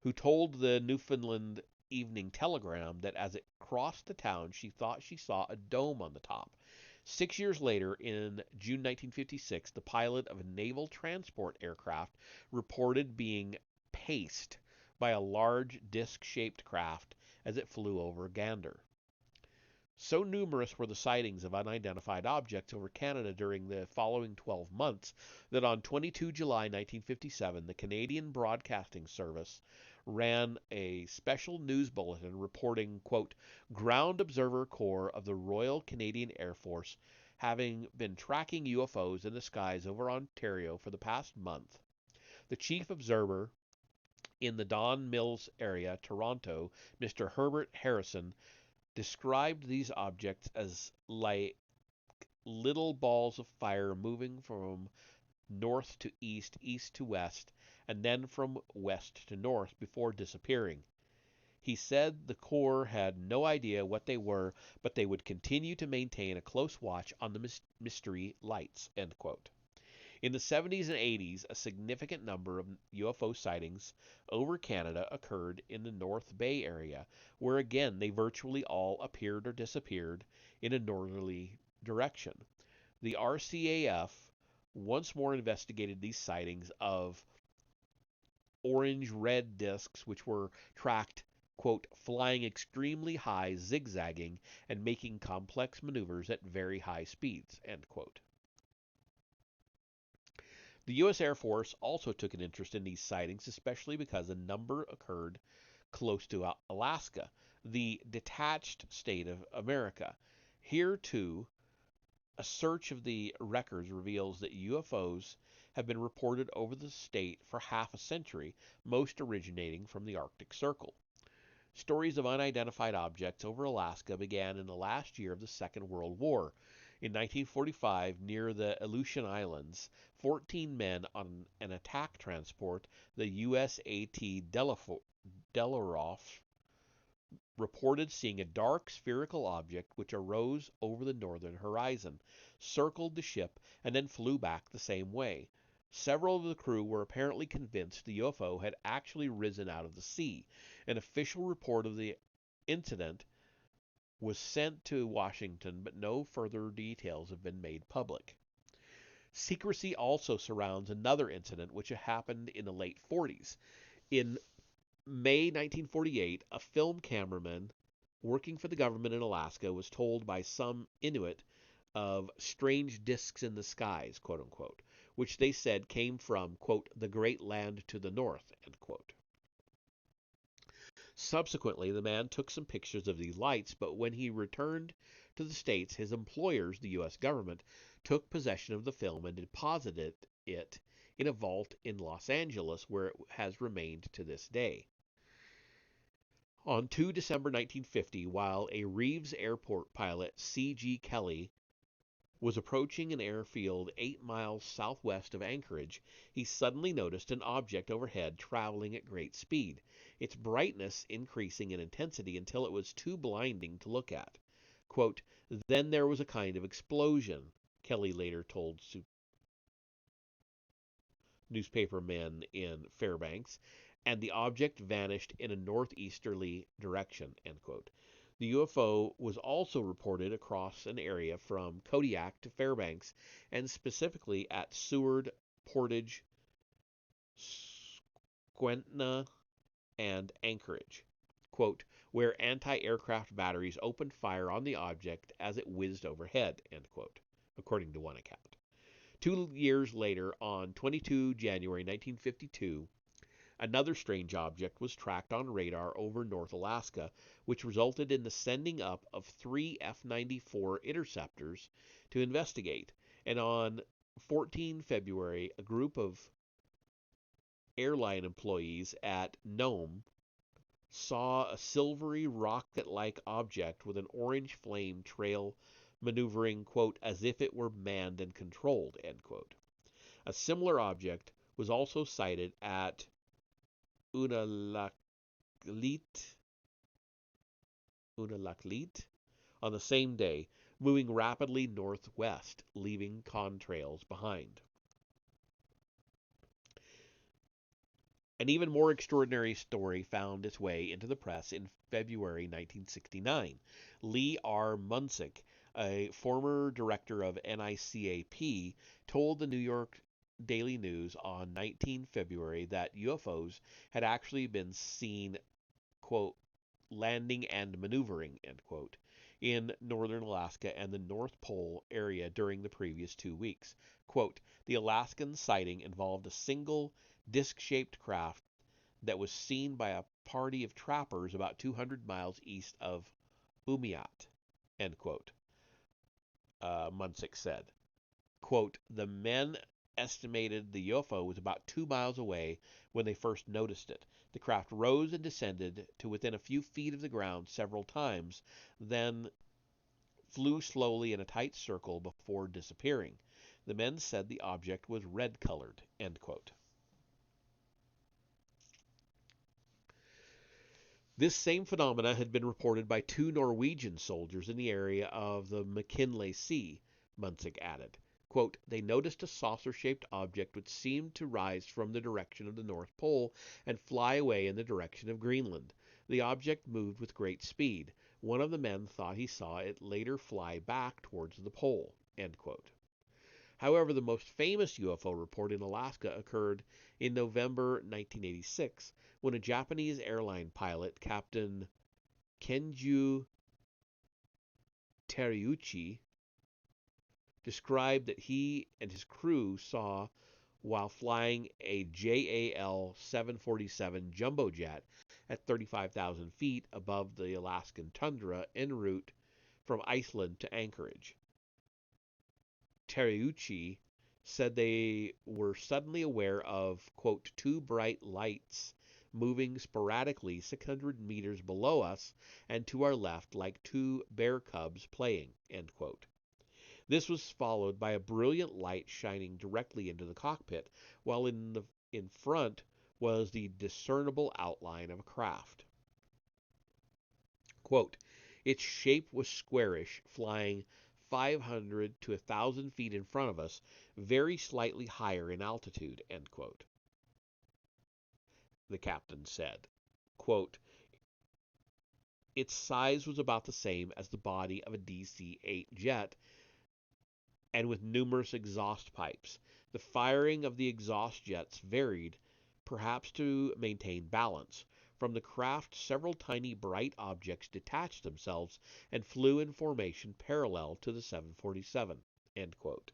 Speaker 1: who told the Newfoundland Evening Telegram that as it crossed the town, she thought she saw a dome on the top. 6 years later, in June 1956, the pilot of a naval transport aircraft reported being paced by a large disc-shaped craft as it flew over Gander. So numerous were the sightings of unidentified objects over Canada during the following 12 months that on 22 July 1957, the Canadian Broadcasting Service ran a special news bulletin reporting, quote, Ground Observer Corps of the Royal Canadian Air Force having been tracking UFOs in the skies over Ontario for the past month. The chief observer in the Don Mills area, Toronto, Mr. Herbert Harrison, described these objects as like little balls of fire moving from north to east, east to west, and then from west to north before disappearing. He said the Corps had no idea what they were, but they would continue to maintain a close watch on the mystery lights, end quote. In the 70s and 80s, a significant number of UFO sightings over Canada occurred in the North Bay area, where again they virtually all appeared or disappeared in a northerly direction. The RCAF once more investigated these sightings of orange-red discs which were tracked, quote, flying extremely high, zigzagging, and making complex maneuvers at very high speeds, end quote. The U.S. Air Force also took an interest in these sightings, especially because a number occurred close to Alaska, the detached state of America. Here, too, a search of the records reveals that UFOs have been reported over the state for half a century, most originating from the Arctic Circle. Stories of unidentified objects over Alaska began in the last year of the Second World War. In 1945, near the Aleutian Islands, 14 men on an attack transport, the USAT Delaroff, reported seeing a dark spherical object which arose over the northern horizon, circled the ship, and then flew back the same way. Several of the crew were apparently convinced the UFO had actually risen out of the sea. An official report of the incident was sent to Washington, but no further details have been made public. Secrecy also surrounds another incident which happened in the late 40s. In May 1948, a film cameraman working for the government in Alaska was told by some Inuit of strange discs in the skies, quote unquote, which they said came from, quote, the great land to the north, end quote. Subsequently, the man took some pictures of these lights, but when he returned to the States, his employers, the U.S. government, took possession of the film and deposited it in a vault in Los Angeles, where it has remained to this day. On 2 December 1950, while a Reeves Airport pilot, C.G. Kelly, was approaching an airfield 8 miles southwest of Anchorage, he suddenly noticed an object overhead traveling at great speed, its brightness increasing in intensity until it was too blinding to look at. Quote, then there was a kind of explosion, Kelly later told newspapermen in Fairbanks, and the object vanished in a northeasterly direction, end quote. The UFO was also reported across an area from Kodiak to Fairbanks, and specifically at Seward, Portage, Squentna, and Anchorage, quote, where anti-aircraft batteries opened fire on the object as it whizzed overhead, end quote, according to one account. 2 years later, on 22 January 1952, another strange object was tracked on radar over North Alaska, which resulted in the sending up of 3 F-94 interceptors to investigate. And on 14 February, a group of airline employees at Nome saw a silvery rocket-like object with an orange flame trail maneuvering, quote, as if it were manned and controlled, end quote. A similar object was also sighted at Unalakleet on the same day, moving rapidly northwest, leaving contrails behind. An even more extraordinary story found its way into the press in February 1969. Lee R. Munsick, a former director of NICAP, told the New York Daily News on 19 February that UFOs had actually been seen, quote, landing and maneuvering, end quote, in northern Alaska and the North Pole area during the previous 2 weeks. Quote, the Alaskan sighting involved a single disc-shaped craft that was seen by a party of trappers about 200 miles east of Umiat, end quote, Munsick said. Quote, the men estimated the UFO was about 2 miles away when they first noticed it. The craft rose and descended to within a few feet of the ground several times, then flew slowly in a tight circle before disappearing. The men said the object was red-colored, end quote. This same phenomena had been reported by 2 Norwegian soldiers in the area of the McKinley Sea, Munsick added. Quote, they noticed a saucer-shaped object which seemed to rise from the direction of the North Pole and fly away in the direction of Greenland. The object moved with great speed. One of the men thought he saw it later fly back towards the pole, end quote. However, the most famous UFO report in Alaska occurred in November 1986, when a Japanese airline pilot, Captain Kenju Teruyuchi, described that he and his crew saw while flying a JAL 747 jumbo jet at 35,000 feet above the Alaskan tundra en route from Iceland to Anchorage. Teruyuchi said they were suddenly aware of, quote, 2 bright lights moving sporadically 600 meters below us and to our left like 2 bear cubs playing, end quote. This was followed by a brilliant light shining directly into the cockpit, while in front was the discernible outline of a craft. Quote, its shape was squarish, flying 500 to 1,000 feet in front of us, very slightly higher in altitude, end quote. The captain said, quote, its size was about the same as the body of a DC-8 jet, and with numerous exhaust pipes. The firing of the exhaust jets varied, perhaps to maintain balance. From the craft, several tiny bright objects detached themselves and flew in formation parallel to the 747, end quote.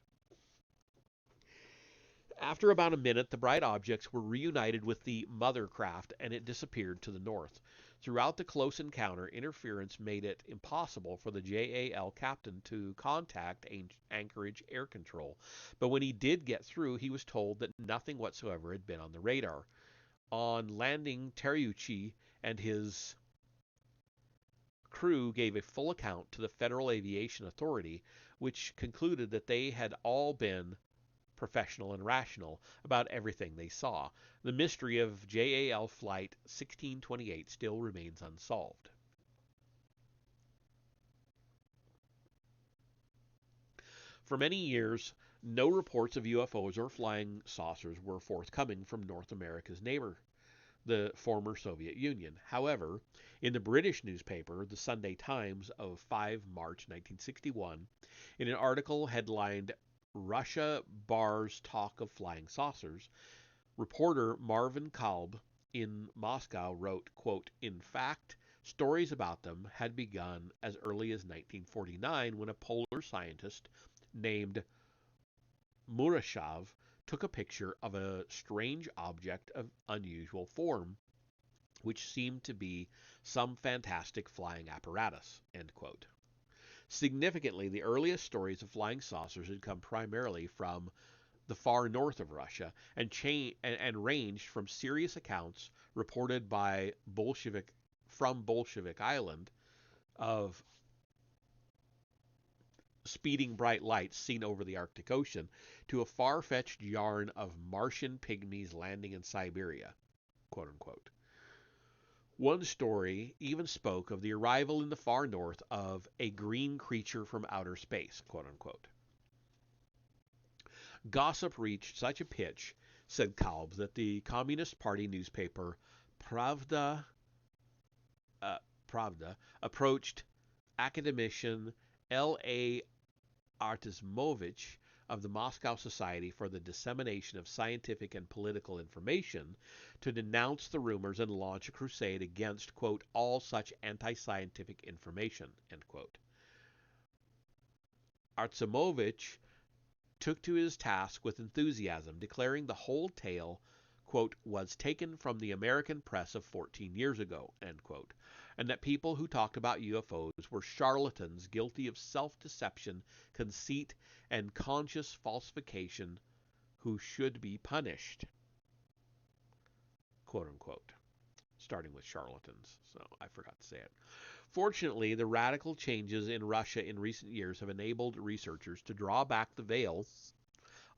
Speaker 1: After about a minute, the bright objects were reunited with the mother craft, and it disappeared to the north. Throughout the close encounter, interference made it impossible for the JAL captain to contact Anchorage Air Control, but when he did get through, he was told that nothing whatsoever had been on the radar. On landing, Teruyuchi and his crew gave a full account to the Federal Aviation Authority, which concluded that they had all been professional and rational about everything they saw. The mystery of JAL Flight 1628 still remains unsolved. For many years, no reports of UFOs or flying saucers were forthcoming from North America's the former Soviet Union. However, in the British newspaper, the Sunday Times of 5 March 1961, in an article headlined Russia Bars Talk of Flying Saucers, reporter Marvin Kalb in Moscow wrote, quote, "In fact, stories about them had begun as early as 1949 when a polar scientist named Murashov took a picture of a strange object of unusual form, which seemed to be some fantastic flying apparatus." End quote. Significantly, the earliest stories of flying saucers had come primarily from the far north of Russia and ranged from serious accounts reported by Bolshevik Island of speeding bright lights seen over the Arctic Ocean to a far-fetched yarn of Martian pygmies landing in Siberia, quote unquote. One story even spoke of the arrival in the far north of a green creature from outer space, quote unquote. Gossip reached such a pitch, said Kalb, that the Communist Party newspaper Pravda, Pravda approached academician L.A. Artesmovich of the Moscow Society for the Dissemination of Scientific and Political Information to denounce the rumors and launch a crusade against, quote, all such anti-scientific information, end quote. Artsemovich took to his task with enthusiasm, declaring the whole tale, quote, was taken from the American press of 14 years ago, end quote, and that people who talked about UFOs were charlatans guilty of self-deception, conceit, and conscious falsification who should be punished, quote unquote, starting with charlatans, so I forgot to say it. Fortunately, the radical changes in Russia in recent years have enabled researchers to draw back the veil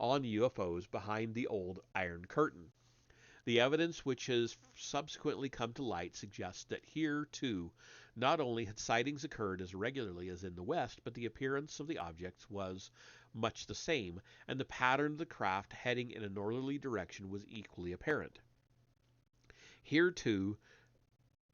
Speaker 1: on UFOs behind the old Iron Curtain. The evidence which has subsequently come to light suggests that here, too, not only had sightings occurred as regularly as in the West, but the appearance of the objects was much the same, and the pattern of the craft heading in a northerly direction was equally apparent. Here, too,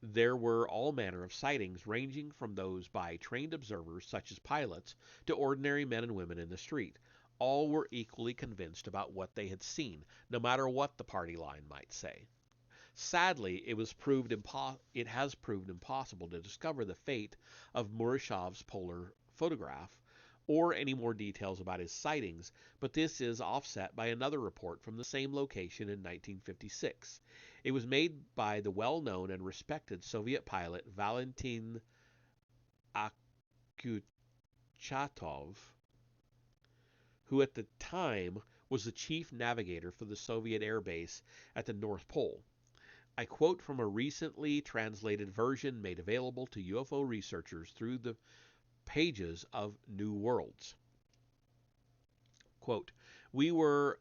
Speaker 1: there were all manner of sightings, ranging from those by trained observers, such as pilots, to ordinary men and women in the street. All were equally convinced about what they had seen, no matter what the party line might say. Sadly, it has proved impossible to discover the fate of Murashov's polar photograph, or any more details about his sightings, but this is offset by another report from the same location in 1956. It was made by the well-known and respected Soviet pilot Valentin Akyuchatov, who at the time was the chief navigator for the Soviet air base at the North Pole. I quote from a recently translated version made available to UFO researchers through the pages of New Worlds. Quote, "We were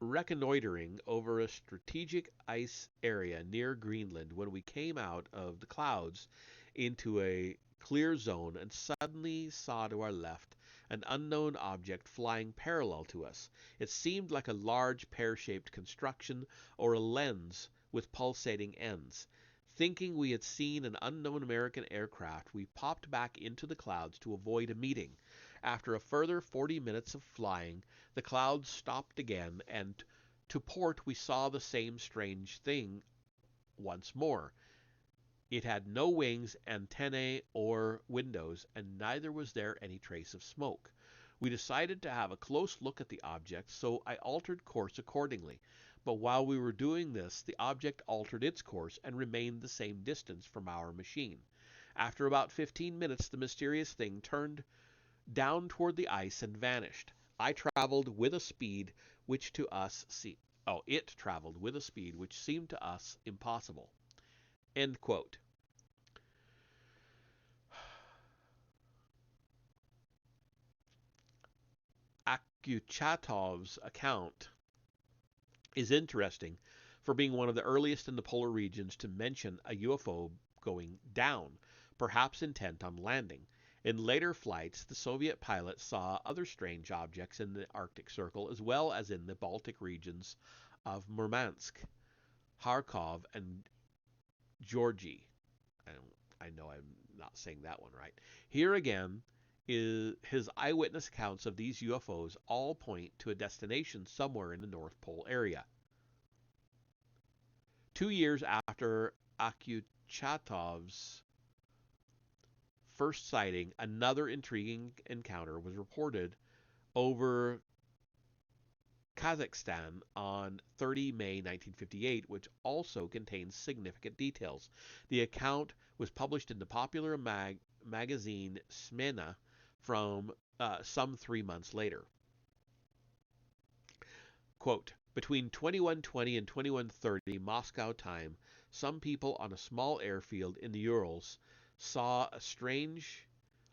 Speaker 1: reconnoitering over a strategic ice area near Greenland when we came out of the clouds into a clear zone and suddenly saw to our left an unknown object flying parallel to us. It seemed like a large pear-shaped construction or a lens with pulsating ends. Thinking we had seen an unknown American aircraft, we popped back into the clouds to avoid a meeting. After a further 40 minutes of flying, the clouds stopped again, and to port we saw the same strange thing once more. It had no wings, antennae, or windows, and neither was there any trace of smoke. We decided to have a close look at the object, so I altered course accordingly. But while we were doing this, the object altered its course and remained the same distance from our machine. After about 15 minutes, the mysterious thing turned down toward the ice and vanished. It traveled with a speed which seemed to us impossible." End quote. Akyuchatov's account is interesting for being one of the earliest in the polar regions to mention a UFO going down, perhaps intent on landing. In later flights, the Soviet pilots saw other strange objects in the Arctic Circle as well as in the Baltic regions of Murmansk. Kharkov, and Georgy. And I know I'm not saying that one right. Here again is his eyewitness accounts of these UFOs all point to a destination somewhere in the North Pole area. 2 years after Akhutchatov's first sighting, another intriguing encounter was reported over Kazakhstan on 30 May 1958, which also contains significant details. The account was published in the popular magazine Smena from some 3 months later. Quote, between 21:20 and 21:30 Moscow time, some people on a small airfield in the Urals saw a strange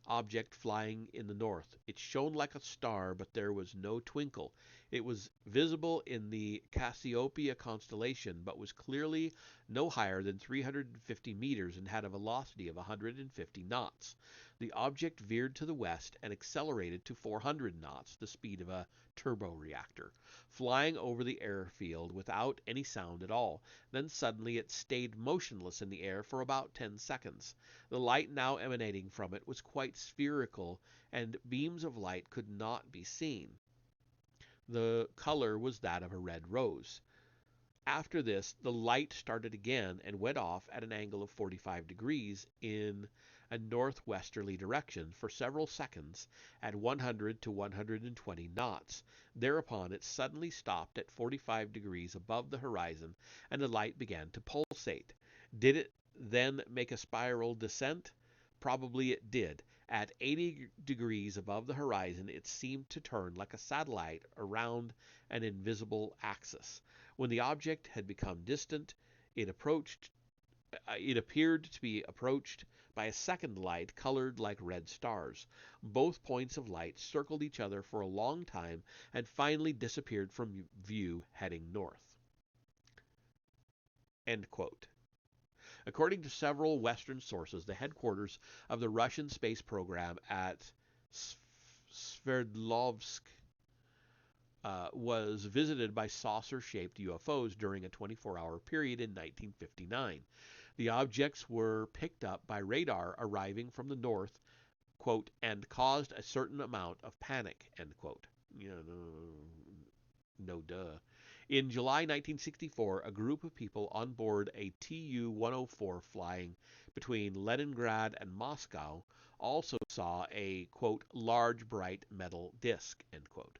Speaker 1: object flying in the north. It shone like a star, but there was no twinkle. It was visible in the Cassiopeia constellation, but was clearly no higher than 350 meters and had a velocity of 150 knots. The object veered to the west and accelerated to 400 knots, the speed of a turboreactor, flying over the airfield without any sound at all. Then suddenly it stayed motionless in the air for about 10 seconds. The light now emanating from it was quite spherical, and beams of light could not be seen. The color was that of a red rose. After this, the light started again and went off at an angle of 45 degrees in a northwesterly direction for several seconds at 100 to 120 knots. Thereupon it suddenly stopped at 45 degrees above the horizon, and the light began to pulsate. Did it then make a spiral descent? Probably it did. At 80 degrees above the horizon, it seemed to turn like a satellite around an invisible axis. When the object had become distant, it appeared to be approached by a second light colored like red stars. Both points of light circled each other for a long time and finally disappeared from view heading north. End quote. According to several Western sources, the headquarters of the Russian space program at Sverdlovsk was visited by saucer-shaped UFOs during a 24-hour period in 1959. The objects were picked up by radar arriving from the north, quote, and caused a certain amount of panic, end quote. No duh. In July 1964, a group of people on board a Tu-104 flying between Leningrad and Moscow also saw a, quote, large bright metal disc, end quote,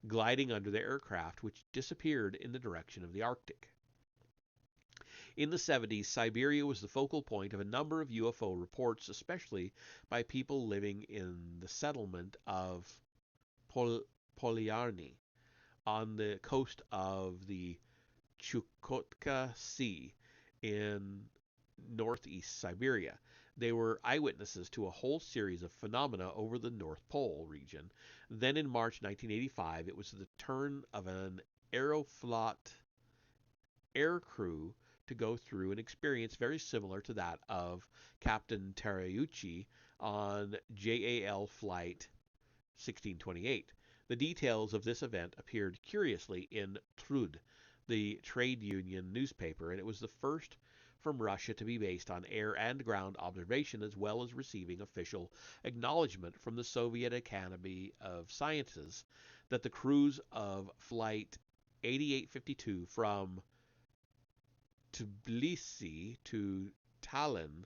Speaker 1: gliding under the aircraft, which disappeared in the direction of the Arctic. In the 70s, Siberia was the focal point of a number of UFO reports, especially by people living in the settlement of Polyarny on the coast of the Chukotka Sea in northeast Siberia. They were eyewitnesses to a whole series of phenomena over the North Pole region. Then in March 1985, it was the turn of an Aeroflot air crew to go through an experience very similar to that of Captain Terauchi on JAL Flight 1628. The details of this event appeared curiously in Trud, the trade union newspaper, and it was the first from Russia to be based on air and ground observation, as well as receiving official acknowledgement from the Soviet Academy of Sciences that the crews of Flight 8852 from Tbilisi to Tallinn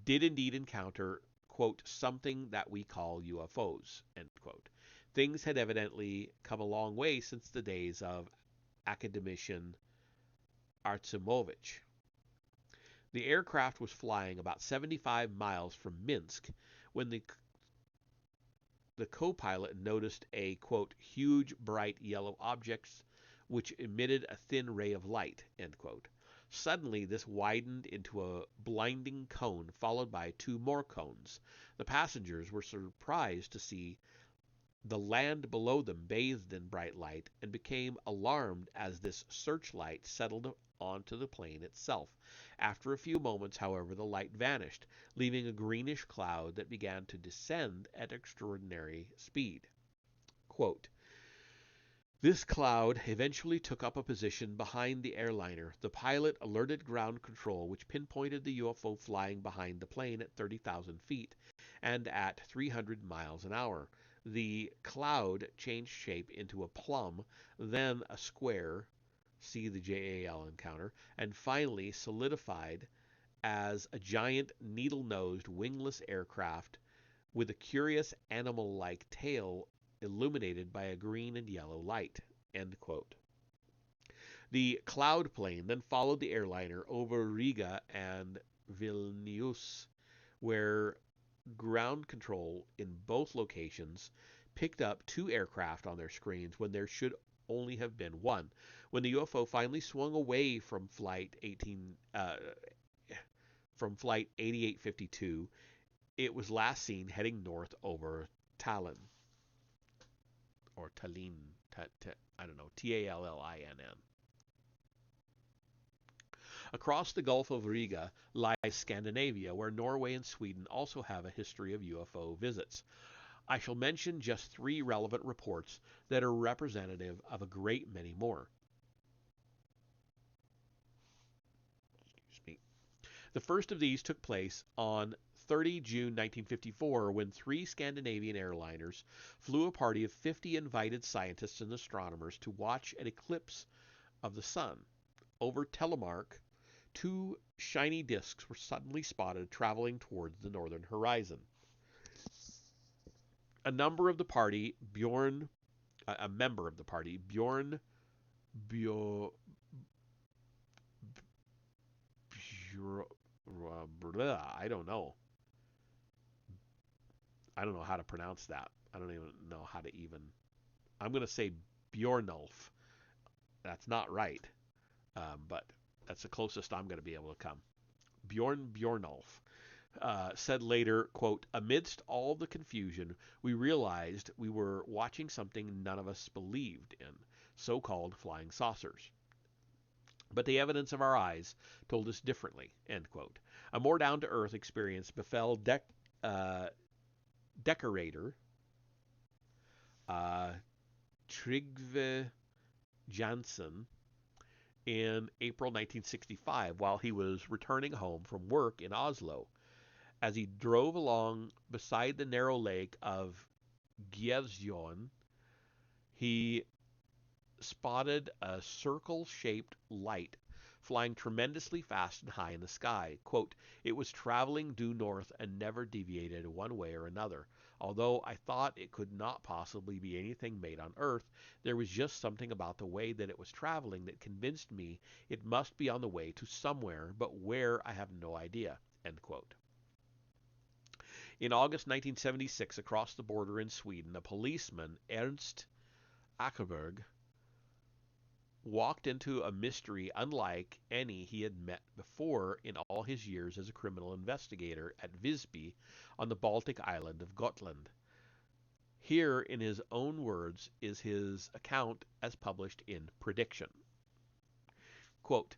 Speaker 1: did indeed encounter, quote, something that we call UFOs, end quote. Things had evidently come a long way since the days of academician Artsimovich. The aircraft was flying about 75 miles from Minsk when the co-pilot noticed a, quote, huge bright yellow object which emitted a thin ray of light, end quote. Suddenly, this widened into a blinding cone, followed by two more cones. The passengers were surprised to see the land below them bathed in bright light and became alarmed as this searchlight settled onto the plane itself. After a few moments, however, the light vanished, leaving a greenish cloud that began to descend at extraordinary speed. Quote, This cloud eventually took up a position behind the airliner. The pilot alerted ground control, which pinpointed the UFO flying behind the plane at 30,000 feet and at 300 miles an hour. The cloud changed shape into a plum, then a square, see the JAL encounter, and finally solidified as a giant needle-nosed wingless aircraft with a curious animal-like tail illuminated by a green and yellow light. End quote. The cloud plane then followed the airliner over Riga and Vilnius, where ground control in both locations picked up two aircraft on their screens when there should only have been one. When the UFO finally swung away from flight 8852, it was last seen heading north over Tallinn or Tallinn. I don't know, Tallinn. Across the Gulf of Riga lies Scandinavia, where Norway and Sweden also have a history of UFO visits. I shall mention just three relevant reports that are representative of a great many more. Excuse me. The first of these took place on 30 June 1954 when three Scandinavian airliners flew a party of 50 invited scientists and astronomers to watch an eclipse of the sun. Over Telemark, two shiny disks were suddenly spotted traveling towards the northern horizon. A member of the party, Bjorn Bio, I don't know. I don't know how to pronounce that. I don't even know how to even. I'm going to say Bjornulf. That's not right, but that's the closest I'm going to be able to come. Bjornulf said later, quote, amidst all the confusion, we realized we were watching something none of us believed in, so-called flying saucers. But the evidence of our eyes told us differently, end quote. A more down-to-earth experience befell decorator Trygve Jansen in April 1965 while he was returning home from work in Oslo. As he drove along beside the narrow lake of Gjevsjøen, he spotted a circle-shaped light flying tremendously fast and high in the sky. Quote, it was traveling due north and never deviated one way or another. Although I thought it could not possibly be anything made on Earth, there was just something about the way that it was traveling that convinced me it must be on the way to somewhere, but where I have no idea. End quote. In August 1976, across the border in Sweden, a policeman, Ernst Ackerberg, walked into a mystery unlike any he had met before in all his years as a criminal investigator at Visby on the Baltic island of Gotland. Here, in his own words, is his account as published in Prediction. Quote,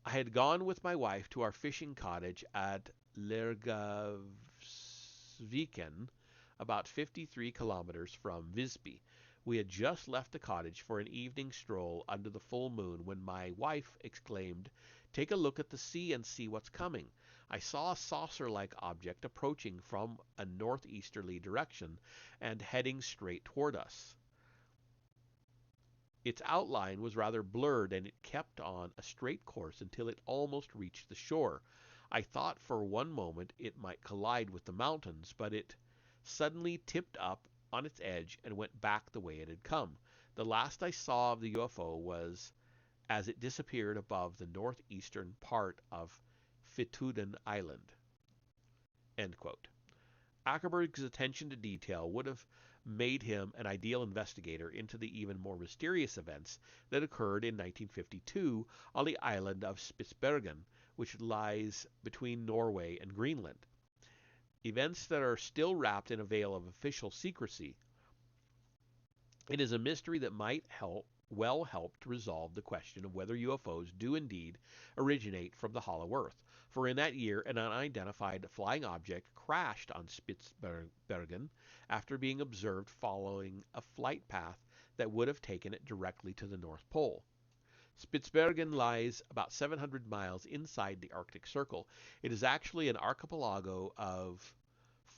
Speaker 1: I had gone with my wife to our fishing cottage at Lergavsviken, about 53 kilometers from Visby. We had just left the cottage for an evening stroll under the full moon when my wife exclaimed, take a look at the sea and see what's coming. I saw a saucer-like object approaching from a northeasterly direction and heading straight toward us. Its outline was rather blurred, and it kept on a straight course until it almost reached the shore. I thought for one moment it might collide with the mountains, but it suddenly tipped up on its edge and went back the way it had come. The last I saw of the UFO was as it disappeared above the northeastern part of Fituden Island. End quote. Ackerberg's attention to detail would have made him an ideal investigator into the even more mysterious events that occurred in 1952 on the island of Spitsbergen, which lies between Norway and Greenland. Events that are still wrapped in a veil of official secrecy. It is a mystery that might help to resolve the question of whether UFOs do indeed originate from the hollow earth. For in that year, an unidentified flying object crashed on Spitsbergen after being observed following a flight path that would have taken it directly to the North Pole. Spitsbergen lies about 700 miles inside the Arctic Circle. It is actually an archipelago of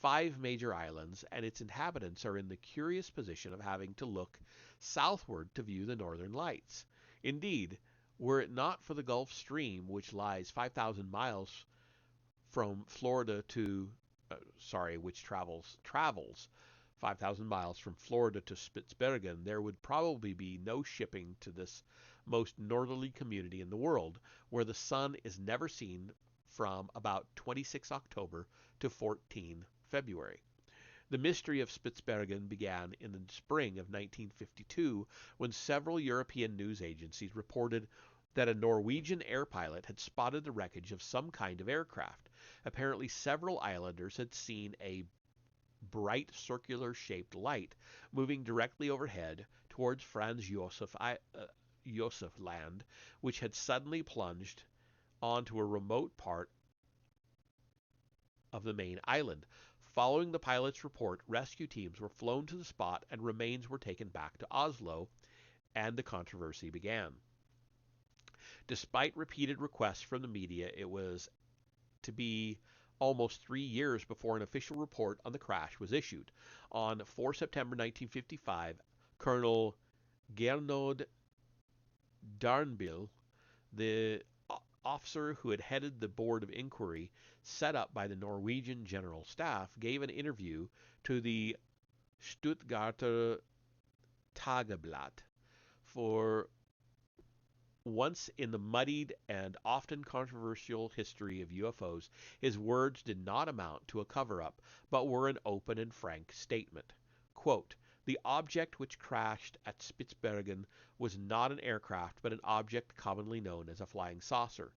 Speaker 1: 5 major islands, and its inhabitants are in the curious position of having to look southward to view the northern lights. Indeed, were it not for the Gulf Stream, which lies 5,000 miles from Florida to, which travels 5,000 miles from Florida to Spitsbergen, there would probably be no shipping to this most northerly community in the world, where the sun is never seen from about 26 October to 14 February. The mystery of Spitsbergen began in the spring of 1952 when several European news agencies reported that a Norwegian air pilot had spotted the wreckage of some kind of aircraft. Apparently, several islanders had seen a bright circular shaped light moving directly overhead towards Franz Josef Land, which had suddenly plunged onto a remote part of the main island. Following the pilot's report, rescue teams were flown to the spot and remains were taken back to Oslo, and the controversy began. Despite repeated requests from the media, it was to be almost 3 years before an official report on the crash was issued. On 4 September 1955, Colonel Gernod Darnbill, the officer who had headed the board of inquiry set up by the Norwegian General Staff, gave an interview to the Stuttgarter Tageblatt. For once in the muddied and often controversial history of UFOs, his words did not amount to a cover-up, but were an open and frank statement. Quote, "The object which crashed at Spitsbergen was not an aircraft, but an object commonly known as a flying saucer.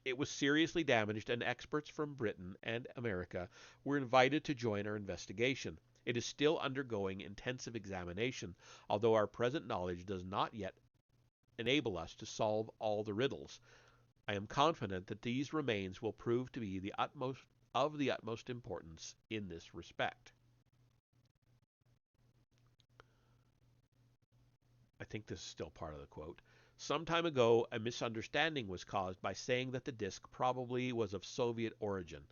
Speaker 1: It was seriously damaged, and experts from Britain and America were invited to join our investigation. It is still undergoing intensive examination, although our present knowledge does not yet enable us to solve all the riddles. I am confident that these remains will prove to be the utmost importance in this respect." I think this is still part of the quote. "Some time ago, a misunderstanding was caused by saying that the disk probably was of Soviet origin.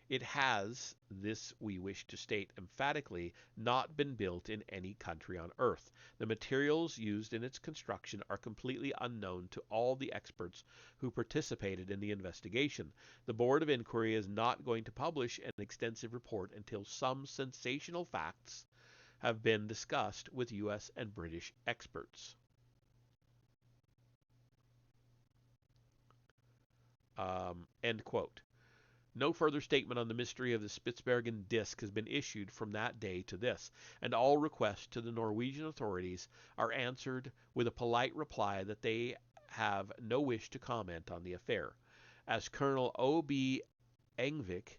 Speaker 1: It has, this we wish to state emphatically, not been built in any country on Earth. The materials used in its construction are completely unknown to all the experts who participated in the investigation. The Board of Inquiry is not going to publish an extensive report until some sensational facts have been discussed with U.S. and British experts." End quote. No further statement on the mystery of the Spitsbergen disk has been issued from that day to this, and all requests to the Norwegian authorities are answered with a polite reply that they have no wish to comment on the affair. As Colonel O.B. Engvik,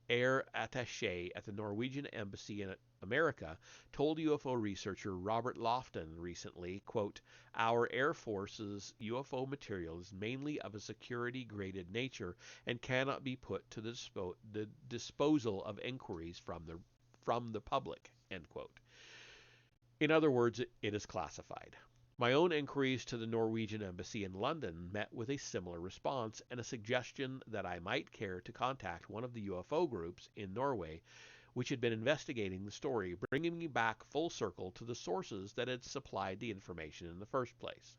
Speaker 1: air attaché at the Norwegian Embassy in America, told UFO researcher Robert Lofton recently, quote, "Our Air Force's UFO material is mainly of a security-graded nature and cannot be put to the disposal of inquiries from the public," end quote. In other words, it is classified. My own inquiries to the Norwegian Embassy in London met with a similar response and a suggestion that I might care to contact one of the UFO groups in Norway which had been investigating the story, bringing me back full circle to the sources that had supplied the information in the first place.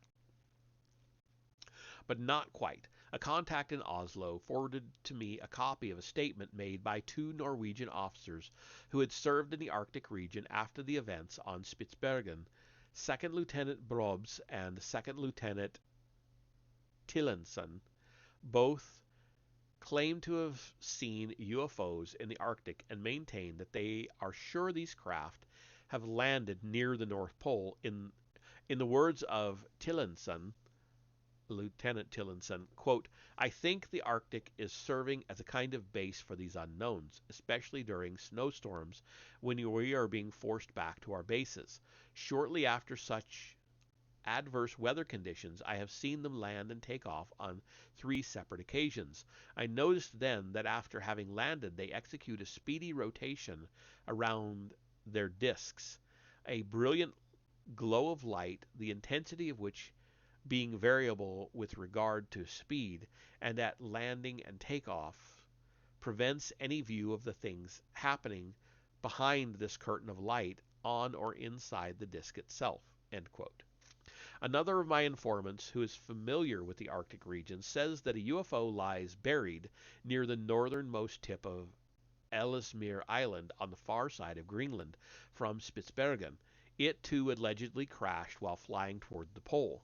Speaker 1: But not quite. A contact in Oslo forwarded to me a copy of a statement made by 2 Norwegian officers who had served in the Arctic region after the events on Spitsbergen, Second Lieutenant Brobs and Second Lieutenant Tillensen. Both claim to have seen UFOs in the Arctic and maintain that they are sure these craft have landed near the North Pole. In the words of Tillensen, Lieutenant Tillensen, quote, "I think the Arctic is serving as a kind of base for these unknowns, especially during snowstorms when we are being forced back to our bases. Shortly after such adverse weather conditions, I have seen them land and take off on 3 separate occasions. I noticed then that after having landed, they execute a speedy rotation around their disks. A brilliant glow of light, the intensity of which being variable with regard to speed and at landing and takeoff, prevents any view of the things happening behind this curtain of light on or inside the disk itself. End quote. Another of my informants, who is familiar with the Arctic region, says that a UFO lies buried near the northernmost tip of Ellesmere Island on the far side of Greenland from Spitsbergen. It too allegedly crashed while flying toward the pole.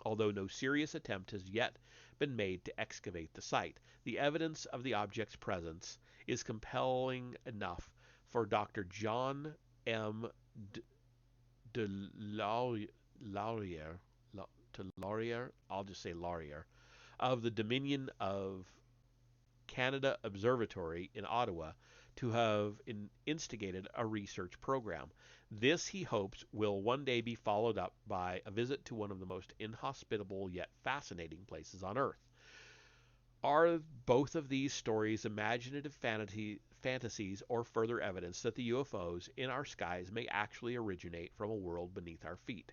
Speaker 1: Although no serious attempt has yet been made to excavate the site, the evidence of the object's presence is compelling enough for Dr. John M. de Laurier, I'll just say Laurier, of the Dominion of Canada Observatory in Ottawa to have instigated a research program. This, he hopes, will one day be followed up by a visit to one of the most inhospitable yet fascinating places on Earth. Are both of these stories imaginative fantasies or further evidence that the UFOs in our skies may actually originate from a world beneath our feet?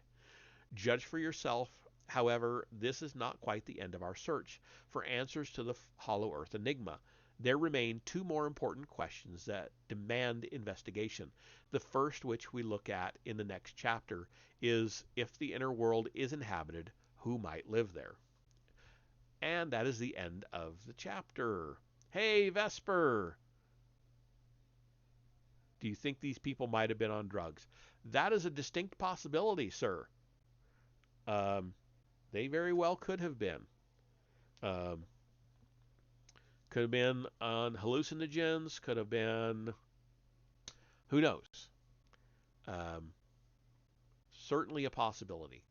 Speaker 1: Judge for yourself. However, this is not quite the end of our search for answers to the Hollow Earth enigma. There remain two more important questions that demand investigation. The first, which we look at in the next chapter, is if the inner world is inhabited, who might live there? And that is the end of the chapter. Hey, Vesper! Do you think these people might have been on drugs? That is a distinct possibility, sir. They very well could have been. Could have been on hallucinogens, could have been, who knows? Certainly a possibility.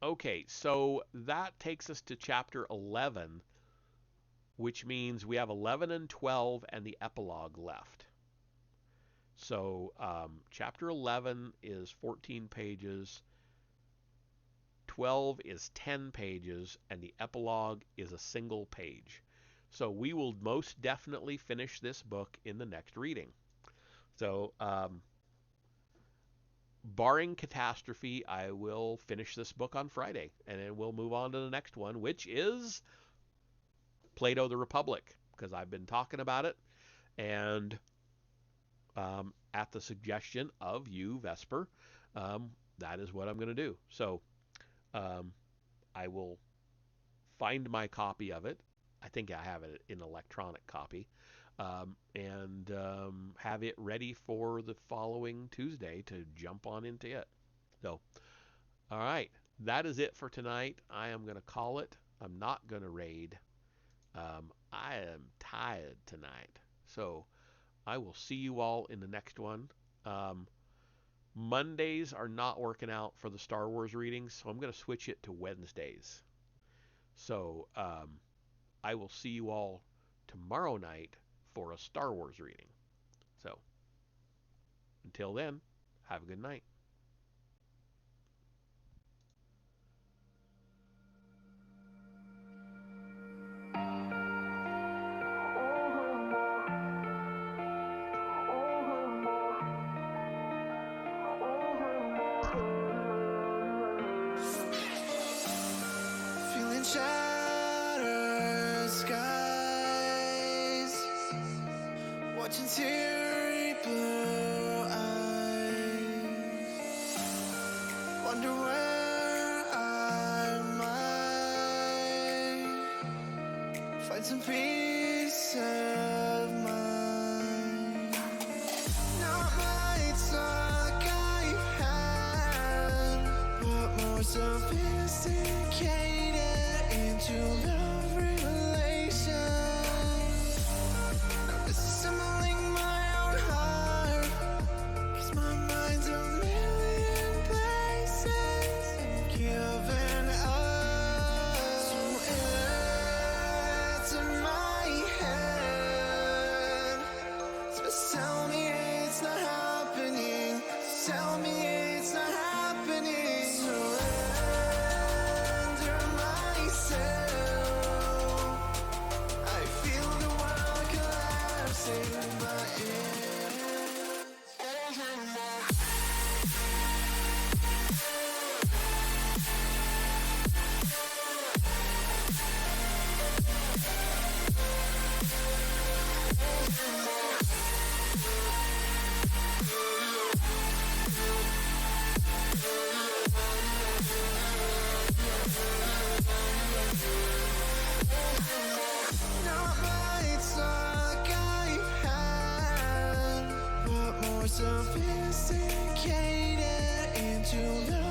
Speaker 1: Okay, so that takes us to chapter 11, which means we have 11 and 12 and the epilogue left. So chapter 11 is 14 pages, 12 is 10 pages, and the epilogue is a single page. So we will most definitely finish this book in the next reading. So barring catastrophe, I will finish this book on Friday, and then we'll move on to the next one, which is Plato the Republic, because I've been talking about it, and at the suggestion of you, Vesper, that is what I'm going to do. So I will find my copy of it. I think I have it in electronic copy, and have it ready for the following Tuesday to jump on into it. So, all right, that is it for tonight. I am going to call it. I'm not going to raid. I am tired tonight. So I will see you all in the next one. Mondays are not working out for the Star Wars readings, so I'm going to switch it to Wednesdays. So I will see you all tomorrow night for a Star Wars reading. So until then, have a good night.
Speaker 3: Feeling shattered skies, watching teary blue eyes, wonder where I might find some peace of mind. Not lights like I've had, but more sophisticated into love relations. Now disassembling my own heart, 'cause my mind's a million places and giving up. So it's in my head. Just tell me it's not happening. Tell me it's not happening. Surrender myself. Sophisticated into the